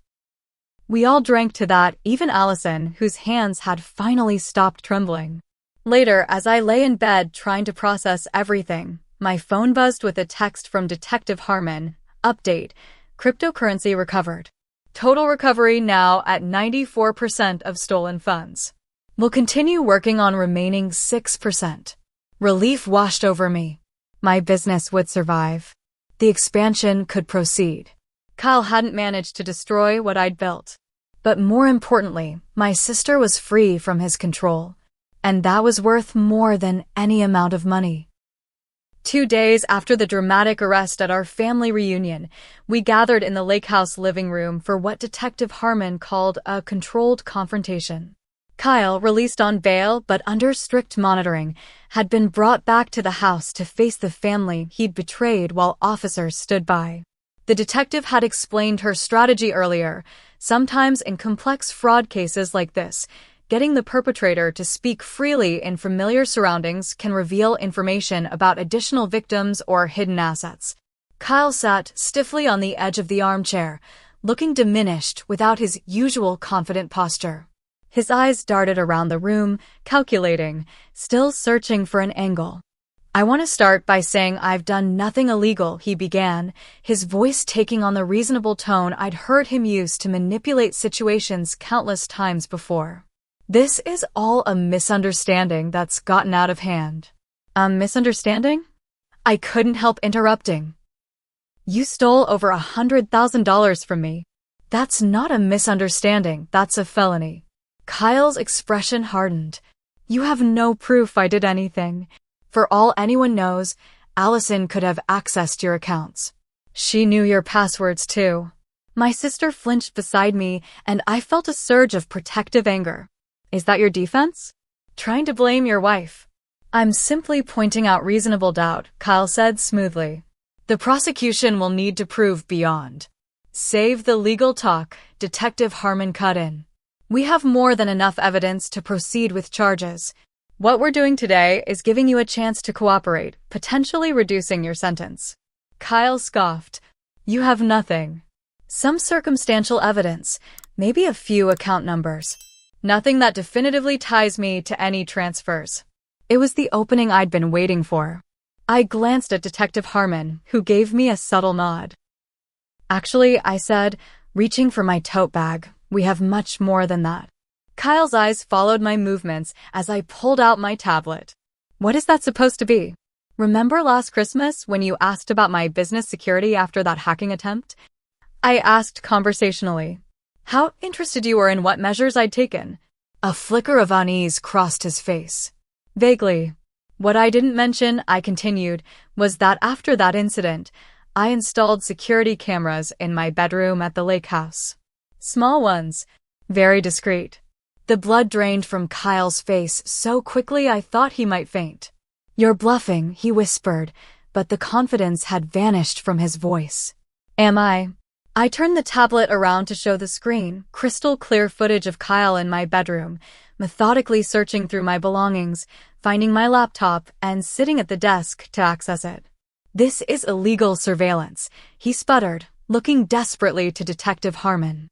We all drank to that, even Allison, whose hands had finally stopped trembling. Later, as I lay in bed trying to process everything, my phone buzzed with a text from Detective Harmon. Update. Cryptocurrency recovered. Total recovery now at 94% of stolen funds. We'll continue working on remaining 6%. Relief washed over me. My business would survive. The expansion could proceed. Kyle hadn't managed to destroy what I'd built. But more importantly, my sister was free from his control. And that was worth more than any amount of money. 2 days after the dramatic arrest at our family reunion, we gathered in the lake house living room for what Detective Harmon called a controlled confrontation. Kyle, released on bail but under strict monitoring, had been brought back to the house to face the family he'd betrayed while officers stood by. The detective had explained her strategy earlier. Sometimes in complex fraud cases like this, getting the perpetrator to speak freely in familiar surroundings can reveal information about additional victims or hidden assets. Kyle sat stiffly on the edge of the armchair, looking diminished without his usual confident posture. His eyes darted around the room, calculating, still searching for an angle. I want to start by saying I've done nothing illegal, he began, his voice taking on the reasonable tone I'd heard him use to manipulate situations countless times before. This is all a misunderstanding that's gotten out of hand. A misunderstanding? I couldn't help interrupting. You stole over $100,000 from me. That's not a misunderstanding, that's a felony. Kyle's expression hardened. You have no proof I did anything. For all anyone knows, Allison could have accessed your accounts. She knew your passwords too. My sister flinched beside me, and I felt a surge of protective anger. Is that your defense? Trying to blame your wife? I'm simply pointing out reasonable doubt, Kyle said smoothly. The prosecution will need to prove beyond. Save the legal talk, Detective Harmon cut in. We have more than enough evidence to proceed with charges. What we're doing today is giving you a chance to cooperate, potentially reducing your sentence. Kyle scoffed. You have nothing. Some circumstantial evidence, maybe a few account numbers. Nothing that definitively ties me to any transfers. It was the opening I'd been waiting for. I glanced at Detective Harmon, who gave me a subtle nod. Actually, I said, reaching for my tote bag, we have much more than that. Kyle's eyes followed my movements as I pulled out my tablet. What is that supposed to be? Remember last Christmas when you asked about my business security after that hacking attempt? I asked conversationally. How interested you were in what measures I'd taken. A flicker of unease crossed his face. Vaguely. What I didn't mention, I continued, was that after that incident, I installed security cameras in my bedroom at the lake house. Small ones. Very discreet. The blood drained from Kyle's face so quickly I thought he might faint. You're bluffing, he whispered, but the confidence had vanished from his voice. Am I? I turned the tablet around to show the screen, crystal clear footage of Kyle in my bedroom, methodically searching through my belongings, finding my laptop, and sitting at the desk to access it. This is illegal surveillance, he sputtered, looking desperately to Detective Harmon.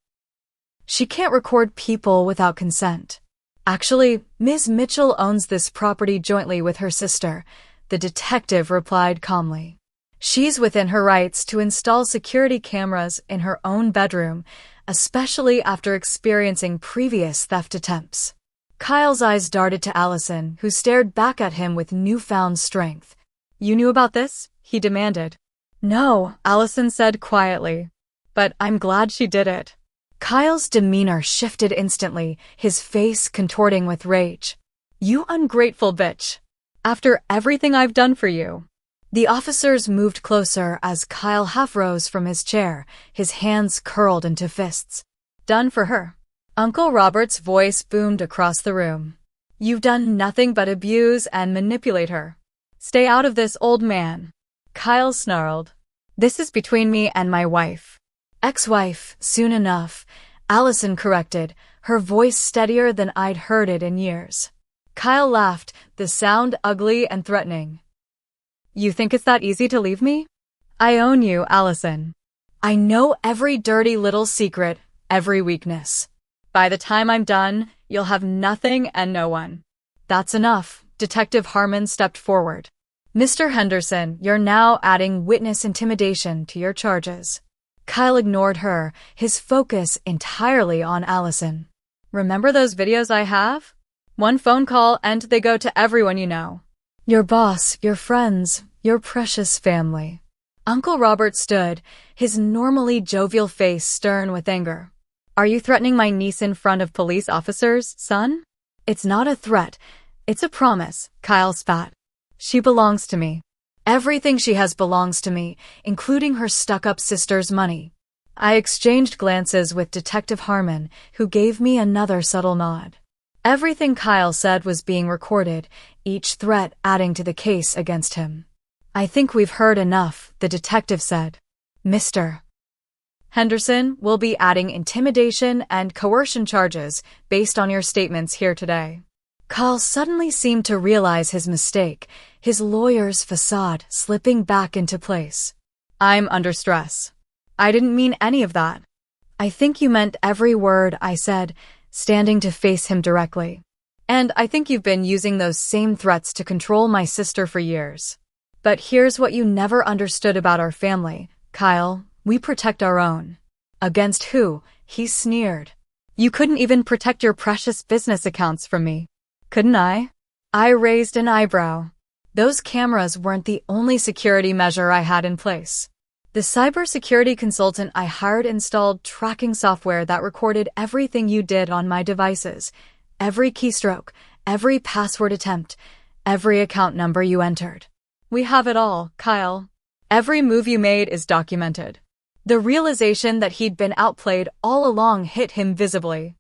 She can't record people without consent. Actually, Ms. Mitchell owns this property jointly with her sister, the detective replied calmly. She's within her rights to install security cameras in her own bedroom, especially after experiencing previous theft attempts. Kyle's eyes darted to Allison, who stared back at him with newfound strength. You knew about this? He demanded. No, Allison said quietly. But I'm glad she did it. Kyle's demeanor shifted instantly, his face contorting with rage. You ungrateful bitch. After everything I've done for you. The officers moved closer as Kyle half rose from his chair, his hands curled into fists. Done for her. Uncle Robert's voice boomed across the room. You've done nothing but abuse and manipulate her. Stay out of this, old man. Kyle snarled. This is between me and my wife. Ex-wife, soon enough, Allison corrected, her voice steadier than I'd heard it in years. Kyle laughed, the sound ugly and threatening. You think it's that easy to leave me? I own you, Allison. I know every dirty little secret, every weakness. By the time I'm done, you'll have nothing and no one. That's enough, Detective Harmon stepped forward. Mr. Henderson, you're now adding witness intimidation to your charges. Kyle ignored her, his focus entirely on Allison. Remember those videos I have? One phone call and they go to everyone you know. Your boss, your friends, your precious family. Uncle Robert stood, his normally jovial face stern with anger. Are you threatening my niece in front of police officers, son? It's not a threat. It's a promise, Kyle spat. She belongs to me. Everything she has belongs to me, including her stuck-up sister's money. I exchanged glances with Detective Harmon, who gave me another subtle nod. Everything Kyle said was being recorded, each threat adding to the case against him. I think we've heard enough, the detective said. Mr. Henderson will be adding intimidation and coercion charges based on your statements here today. Kyle suddenly seemed to realize his mistake, his lawyer's facade slipping back into place. I'm under stress. I didn't mean any of that. I think you meant every word I said, standing to face him directly. And I think you've been using those same threats to control my sister for years. But here's what you never understood about our family, Kyle. We protect our own. Against who? He sneered. You couldn't even protect your precious business accounts from me. Couldn't I? I raised an eyebrow. Those cameras weren't the only security measure I had in place. The cybersecurity consultant I hired installed tracking software that recorded everything you did on my devices, every keystroke, every password attempt, every account number you entered. We have it all, Kyle. Every move you made is documented. The realization that he'd been outplayed all along hit him visibly.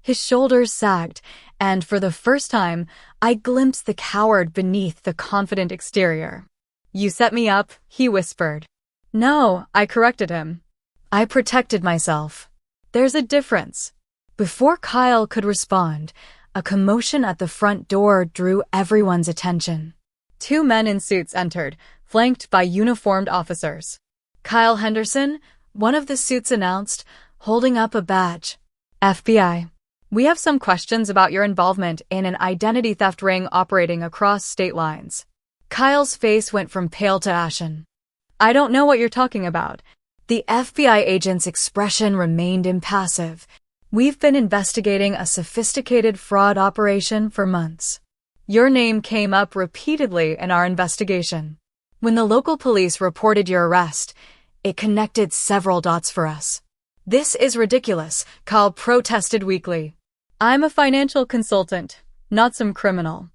His shoulders sagged, and for the first time, I glimpsed the coward beneath the confident exterior. You set me up, he whispered. No, I corrected him. I protected myself. There's a difference. Before Kyle could respond, a commotion at the front door drew everyone's attention. Two men in suits entered, flanked by uniformed officers. Kyle Henderson, one of the suits announced, holding up a badge. FBI. We have some questions about your involvement in an identity theft ring operating across state lines. Kyle's face went from pale to ashen. I don't know what you're talking about. The FBI agent's expression remained impassive. We've been investigating a sophisticated fraud operation for months. Your name came up repeatedly in our investigation. When the local police reported your arrest, it connected several dots for us. This is ridiculous, Kyle protested weakly. I'm a financial consultant, not some criminal.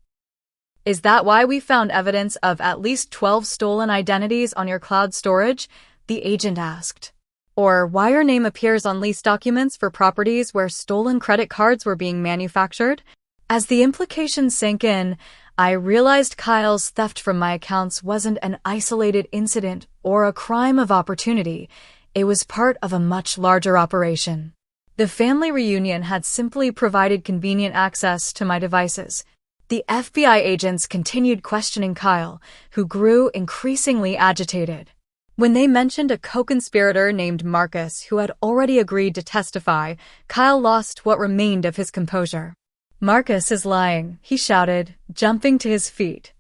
Is that why we found evidence of at least 12 stolen identities on your cloud storage? The agent asked. Or why your name appears on lease documents for properties where stolen credit cards were being manufactured? As the implications sank in, I realized Kyle's theft from my accounts wasn't an isolated incident or a crime of opportunity. It was part of a much larger operation. The family reunion had simply provided convenient access to my devices. The FBI agents continued questioning Kyle, who grew increasingly agitated. When they mentioned a co-conspirator named Marcus who had already agreed to testify, Kyle lost what remained of his composure. Marcus is lying, he shouted, jumping to his feet.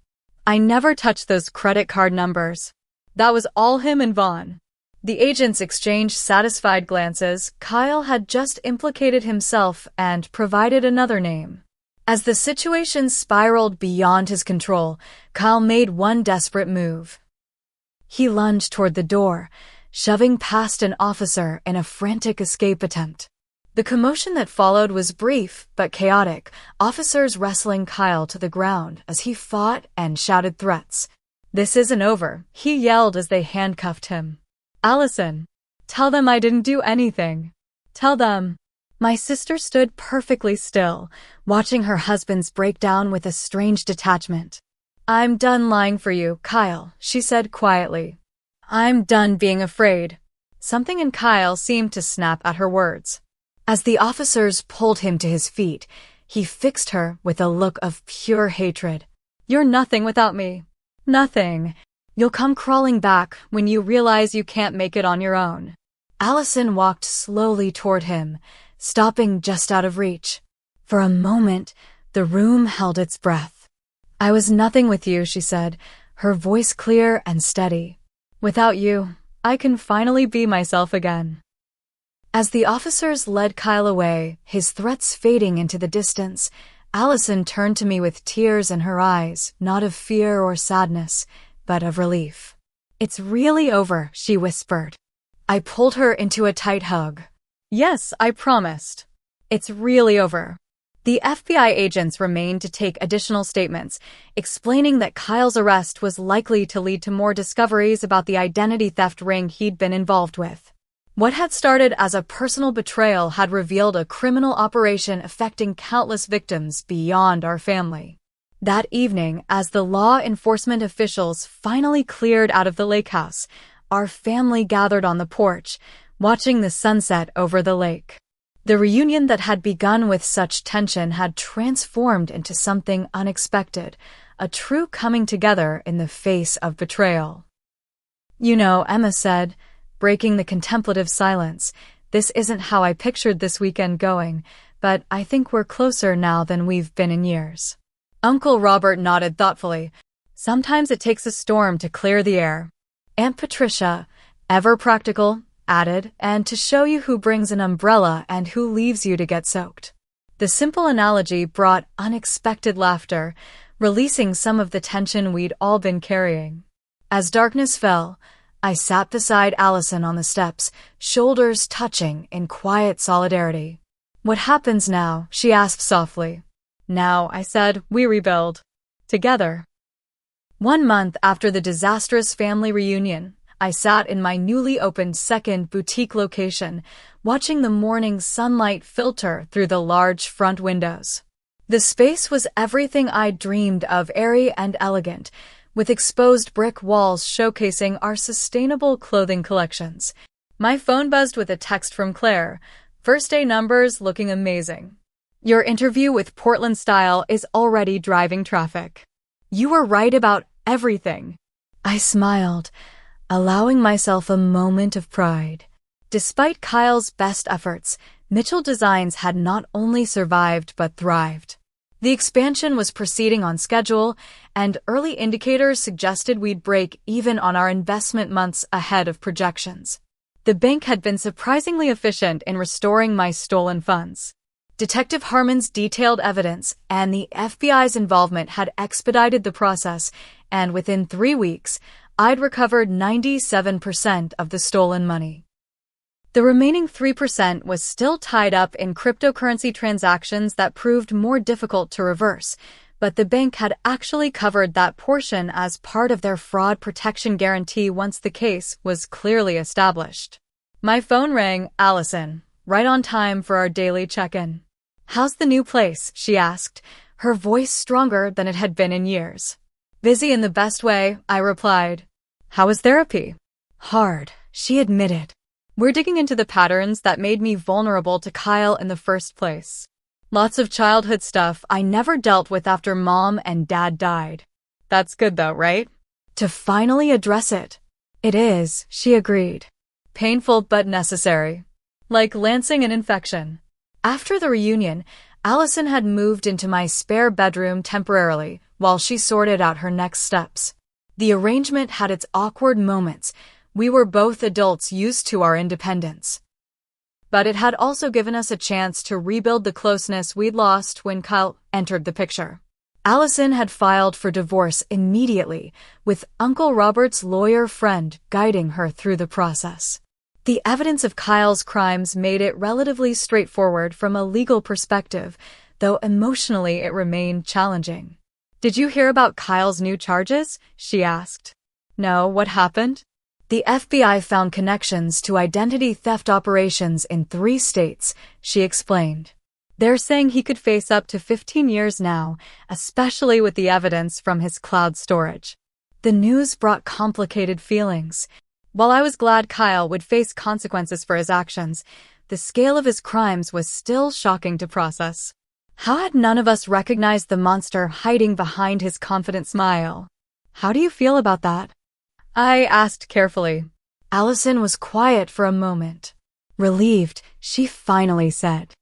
I never touched those credit card numbers. That was all him and Vaughn. The agents exchanged satisfied glances. Kyle had just implicated himself and provided another name. As the situation spiraled beyond his control, Kyle made one desperate move. He lunged toward the door, shoving past an officer in a frantic escape attempt. The commotion that followed was brief but chaotic, officers wrestling Kyle to the ground as he fought and shouted threats. This isn't over, he yelled as they handcuffed him. Allison, tell them I didn't do anything. Tell them. My sister stood perfectly still, watching her husband's breakdown with a strange detachment. I'm done lying for you, Kyle, she said quietly. I'm done being afraid. Something in Kyle seemed to snap at her words. As the officers pulled him to his feet, he fixed her with a look of pure hatred. You're nothing without me. Nothing. You'll come crawling back when you realize you can't make it on your own. Allison walked slowly toward him, stopping just out of reach. For a moment, the room held its breath. I was nothing with you, she said, her voice clear and steady. Without you, I can finally be myself again. As the officers led Kyle away, his threats fading into the distance, Allison turned to me with tears in her eyes, not of fear or sadness, but of relief. It's really over, she whispered. I pulled her into a tight hug. Yes, I promised. It's really over. The FBI agents remained to take additional statements, explaining that Kyle's arrest was likely to lead to more discoveries about the identity theft ring he'd been involved with. What had started as a personal betrayal had revealed a criminal operation affecting countless victims beyond our family. That evening, as the law enforcement officials finally cleared out of the lake house, our family gathered on the porch, watching the sunset over the lake. The reunion that had begun with such tension had transformed into something unexpected, a true coming together in the face of betrayal. You know, Emma said, breaking the contemplative silence, this isn't how I pictured this weekend going, but I think we're closer now than we've been in years. Uncle Robert nodded thoughtfully. Sometimes it takes a storm to clear the air. Aunt Patricia, ever practical, added, and to show you who brings an umbrella and who leaves you to get soaked. The simple analogy brought unexpected laughter, releasing some of the tension we'd all been carrying. As darkness fell, I sat beside Allison on the steps, shoulders touching in quiet solidarity. What happens now? She asked softly. Now, I said, we rebuild. Together. 1 month after the disastrous family reunion, I sat in my newly opened second boutique location, watching the morning sunlight filter through the large front windows. The space was everything I'd dreamed of, airy and elegant, with exposed brick walls showcasing our sustainable clothing collections. My phone buzzed with a text from Claire, first day numbers looking amazing. Your interview with Portland Style is already driving traffic. You were right about everything. I smiled, allowing myself a moment of pride. Despite Kyle's best efforts, Mitchell Designs had not only survived but thrived. The expansion was proceeding on schedule, and early indicators suggested we'd break even on our investment months ahead of projections. The bank had been surprisingly efficient in restoring my stolen funds. Detective Harmon's detailed evidence and the FBI's involvement had expedited the process, and within 3 weeks, I'd recovered 97% of the stolen money. The remaining 3% was still tied up in cryptocurrency transactions that proved more difficult to reverse, but the bank had actually covered that portion as part of their fraud protection guarantee once the case was clearly established. My phone rang. Allison, right on time for our daily check-in. "How's the new place?" she asked, her voice stronger than it had been in years. "Busy in the best way," I replied. "How was therapy?" "Hard," she admitted. "We're digging into the patterns that made me vulnerable to Kyle in the first place. Lots of childhood stuff I never dealt with after Mom and Dad died. That's good though, right? To finally address it." "It is," she agreed. "Painful but necessary. Like lancing an infection." After the reunion, Allison had moved into my spare bedroom temporarily while she sorted out her next steps. The arrangement had its awkward moments. We were both adults used to our independence. But it had also given us a chance to rebuild the closeness we'd lost when Kyle entered the picture. Allison had filed for divorce immediately, with Uncle Robert's lawyer friend guiding her through the process. The evidence of Kyle's crimes made it relatively straightforward from a legal perspective, though emotionally it remained challenging. "Did you hear about Kyle's new charges?" she asked. "No, what happened?" "The FBI found connections to identity theft operations in 3 states, she explained. "They're saying he could face up to 15 years now, especially with the evidence from his cloud storage." The news brought complicated feelings. While I was glad Kyle would face consequences for his actions, the scale of his crimes was still shocking to process. How had none of us recognized the monster hiding behind his confident smile? "How do you feel about that?" I asked carefully. Allison was quiet for a moment. "Relieved," she finally said.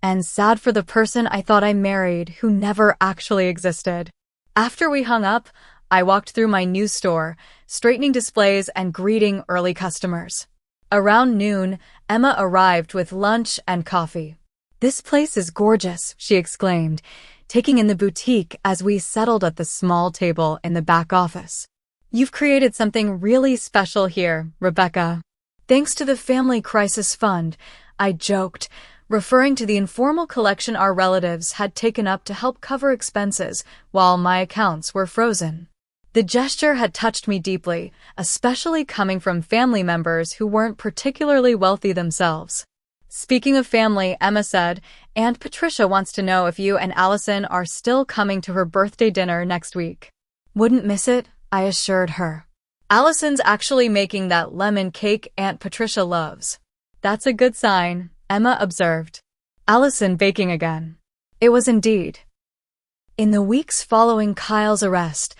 "And sad for the person I thought I married who never actually existed." After we hung up, I walked through my new store, straightening displays and greeting early customers. Around noon, Emma arrived with lunch and coffee. "This place is gorgeous," she exclaimed, taking in the boutique as we settled at the small table in the back office. "You've created something really special here, Rebecca." "Thanks to the Family Crisis Fund," I joked, referring to the informal collection our relatives had taken up to help cover expenses while my accounts were frozen. The gesture had touched me deeply, especially coming from family members who weren't particularly wealthy themselves. "Speaking of family," Emma said, "Aunt Patricia wants to know if you and Allison are still coming to her birthday dinner next week." "Wouldn't miss it," I assured her. "Allison's actually making that lemon cake Aunt Patricia loves." "That's a good sign," Emma observed. "Allison baking again." It was indeed. In the weeks following Kyle's arrest,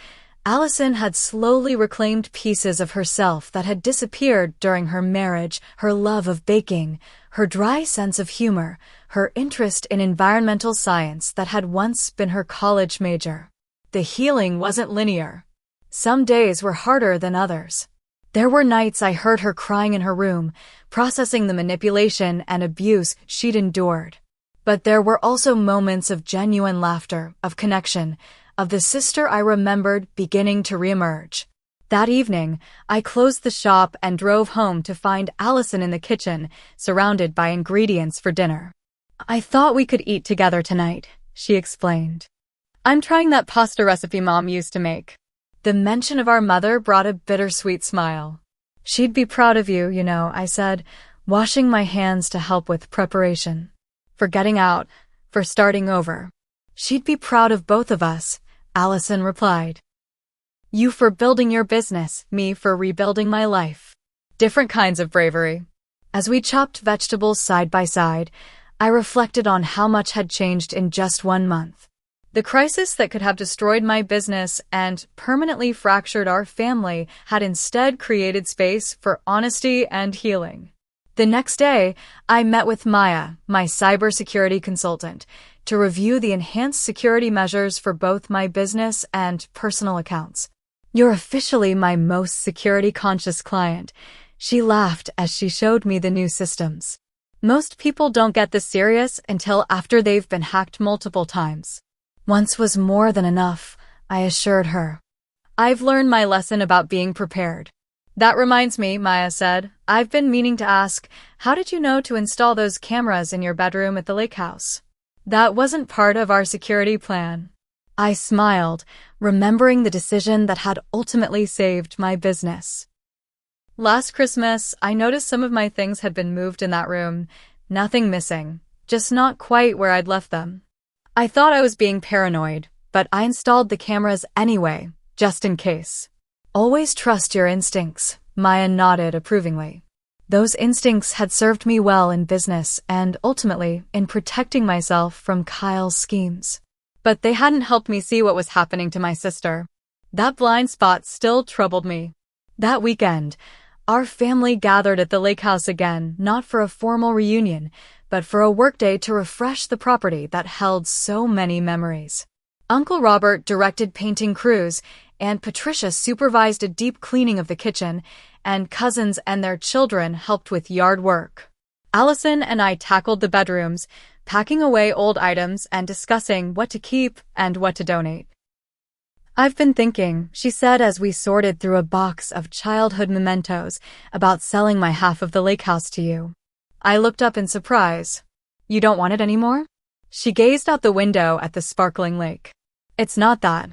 Allison had slowly reclaimed pieces of herself that had disappeared during her marriage: her love of baking, her dry sense of humor, her interest in environmental science that had once been her college major. The healing wasn't linear. Some days were harder than others. There were nights I heard her crying in her room, processing the manipulation and abuse she'd endured. But there were also moments of genuine laughter, of connection, of the sister I remembered beginning to reemerge. That evening, I closed the shop and drove home to find Allison in the kitchen, surrounded by ingredients for dinner. "I thought we could eat together tonight," she explained. "I'm trying that pasta recipe Mom used to make." The mention of our mother brought a bittersweet smile. "She'd be proud of you, you know," I said, washing my hands to help with preparation. "For getting out, for starting over." "She'd be proud of both of us," Allison replied. "You for building your business, me for rebuilding my life. Different kinds of bravery." As we chopped vegetables side by side, I reflected on how much had changed in just 1 month. The crisis that could have destroyed my business and permanently fractured our family had instead created space for honesty and healing. The next day, I met with Maya, my cybersecurity consultant, to review the enhanced security measures for both my business and personal accounts. You're officially my most security-conscious client. She laughed as she showed me the new systems. Most people don't get this serious until after they've been hacked multiple times. Once was more than enough, I assured her. I've learned my lesson about being prepared. That reminds me, Maya said. I've been meaning to ask, how did you know to install those cameras in your bedroom at the lake house? That wasn't part of our security plan. I smiled, remembering the decision that had ultimately saved my business. Last Christmas, I noticed some of my things had been moved in that room. Nothing missing, just not quite where I'd left them. I thought I was being paranoid, but I installed the cameras anyway, just in case. Always trust your instincts, Maya nodded approvingly. Those instincts had served me well in business and, ultimately, in protecting myself from Kyle's schemes. But they hadn't helped me see what was happening to my sister. That blind spot still troubled me. That weekend, our family gathered at the lake house again, not for a formal reunion, but for a workday to refresh the property that held so many memories. Uncle Robert directed painting crews, and Patricia supervised a deep cleaning of the kitchen, and cousins and their children helped with yard work. Allison and I tackled the bedrooms, packing away old items and discussing what to keep and what to donate. I've been thinking, she said as we sorted through a box of childhood mementos, about selling my half of the lake house to you. I looked up in surprise. You don't want it anymore? She gazed out the window at the sparkling lake. It's not that.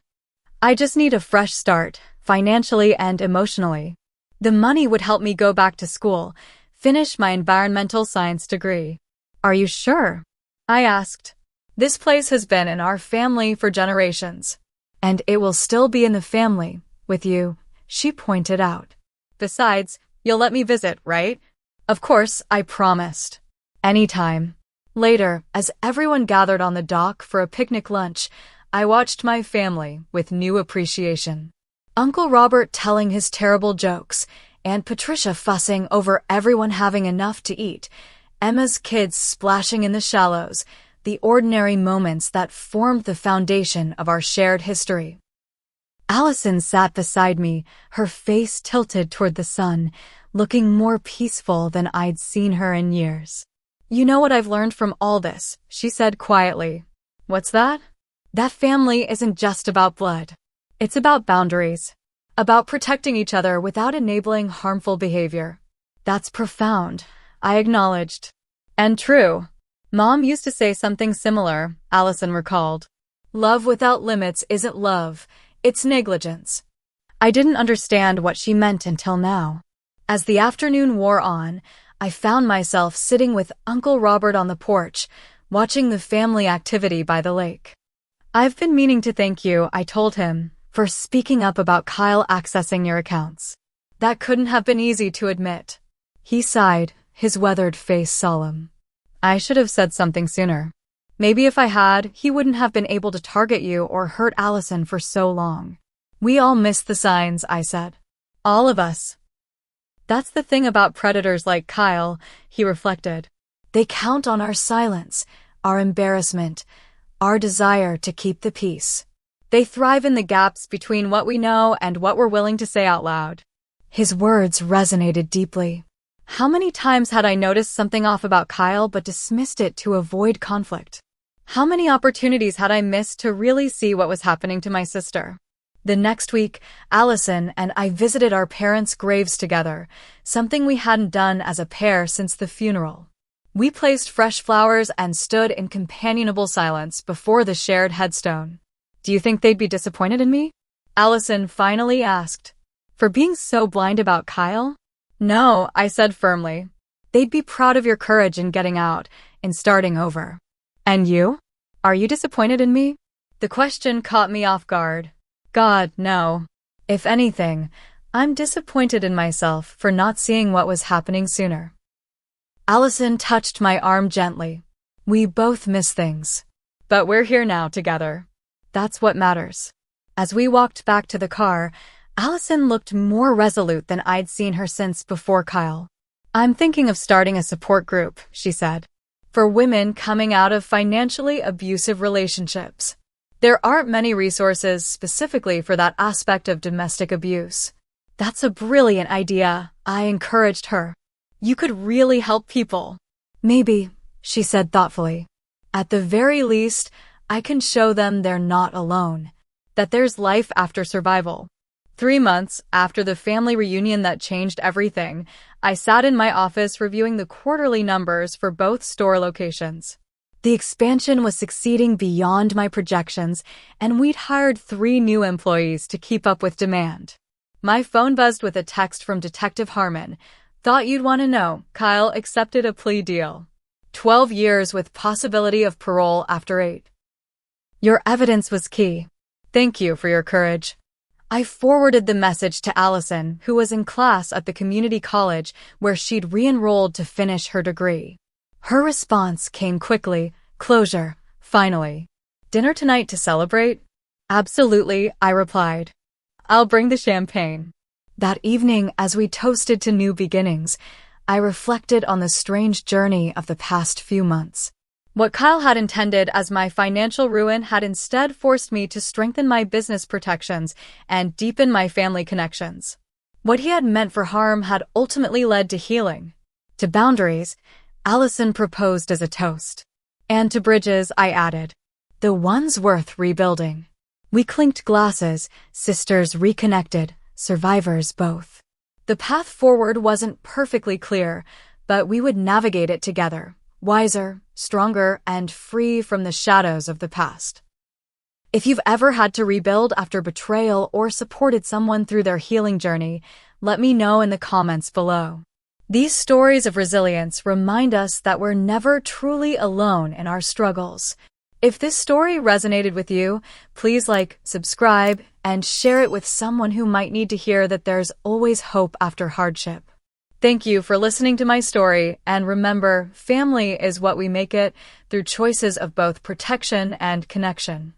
I just need a fresh start, financially and emotionally. The money would help me go back to school, finish my environmental science degree. Are you sure? I asked. This place has been in our family for generations. And it will still be in the family, with you, she pointed out. Besides, you'll let me visit, right? Of course, I promised. Anytime. Later, as everyone gathered on the dock for a picnic lunch, I watched my family with new appreciation. Uncle Robert telling his terrible jokes, Aunt Patricia fussing over everyone having enough to eat, Emma's kids splashing in the shallows, the ordinary moments that formed the foundation of our shared history. Allison sat beside me, her face tilted toward the sun, looking more peaceful than I'd seen her in years. You know what I've learned from all this, she said quietly. What's that? That family isn't just about blood. It's about boundaries. About protecting each other without enabling harmful behavior. That's profound, I acknowledged. And true. Mom used to say something similar, Allison recalled. Love without limits isn't love, it's negligence. I didn't understand what she meant until now. As the afternoon wore on, I found myself sitting with Uncle Robert on the porch, watching the family activity by the lake. I've been meaning to thank you, I told him, for speaking up about Kyle accessing your accounts. That couldn't have been easy to admit. He sighed, his weathered face solemn. I should have said something sooner. Maybe if I had, he wouldn't have been able to target you or hurt Allison for so long. We all missed the signs, I said. All of us. That's the thing about predators like Kyle, he reflected. They count on our silence, our embarrassment, our desire to keep the peace. They thrive in the gaps between what we know and what we're willing to say out loud. His words resonated deeply. How many times had I noticed something off about Kyle but dismissed it to avoid conflict? How many opportunities had I missed to really see what was happening to my sister? The next week, Allison and I visited our parents' graves together, something we hadn't done as a pair since the funeral. We placed fresh flowers and stood in companionable silence before the shared headstone. Do you think they'd be disappointed in me? Allison finally asked. For being so blind about Kyle? No, I said firmly. They'd be proud of your courage in getting out, in starting over. And you? Are you disappointed in me? The question caught me off guard. God, no. If anything, I'm disappointed in myself for not seeing what was happening sooner. Allison touched my arm gently. We both miss things. But we're here now together. That's what matters. As we walked back to the car, Allison looked more resolute than I'd seen her since before Kyle. I'm thinking of starting a support group, she said. for women coming out of financially abusive relationships. There aren't many resources specifically for that aspect of domestic abuse. That's a brilliant idea, I encouraged her. You could really help people. Maybe, she said thoughtfully. At the very least, I can show them they're not alone, that there's life after survival. 3 months after the family reunion that changed everything, I sat in my office reviewing the quarterly numbers for both store locations. The expansion was succeeding beyond my projections, and we'd hired 3 new employees to keep up with demand. My phone buzzed with a text from Detective Harmon. Thought you'd want to know, Kyle accepted a plea deal. 12 years with possibility of parole after 8. Your evidence was key. Thank you for your courage. I forwarded the message to Allison, who was in class at the community college where she'd re-enrolled to finish her degree. Her response came quickly. Closure, finally. Dinner tonight to celebrate? Absolutely, I replied. I'll bring the champagne. That evening, as we toasted to new beginnings, I reflected on the strange journey of the past few months. What Kyle had intended as my financial ruin had instead forced me to strengthen my business protections and deepen my family connections. What he had meant for harm had ultimately led to healing. To boundaries, Allison proposed as a toast. And to bridges, I added, the ones worth rebuilding. We clinked glasses, sisters reconnected, survivors both. The path forward wasn't perfectly clear, but we would navigate it together, wiser, stronger, and free from the shadows of the past. If you've ever had to rebuild after betrayal or supported someone through their healing journey, let me know in the comments below. These stories of resilience remind us that we're never truly alone in our struggles. If this story resonated with you, please like, subscribe, and share it with someone who might need to hear that there's always hope after hardship. Thank you for listening to my story, and remember, family is what we make it through choices of both protection and connection.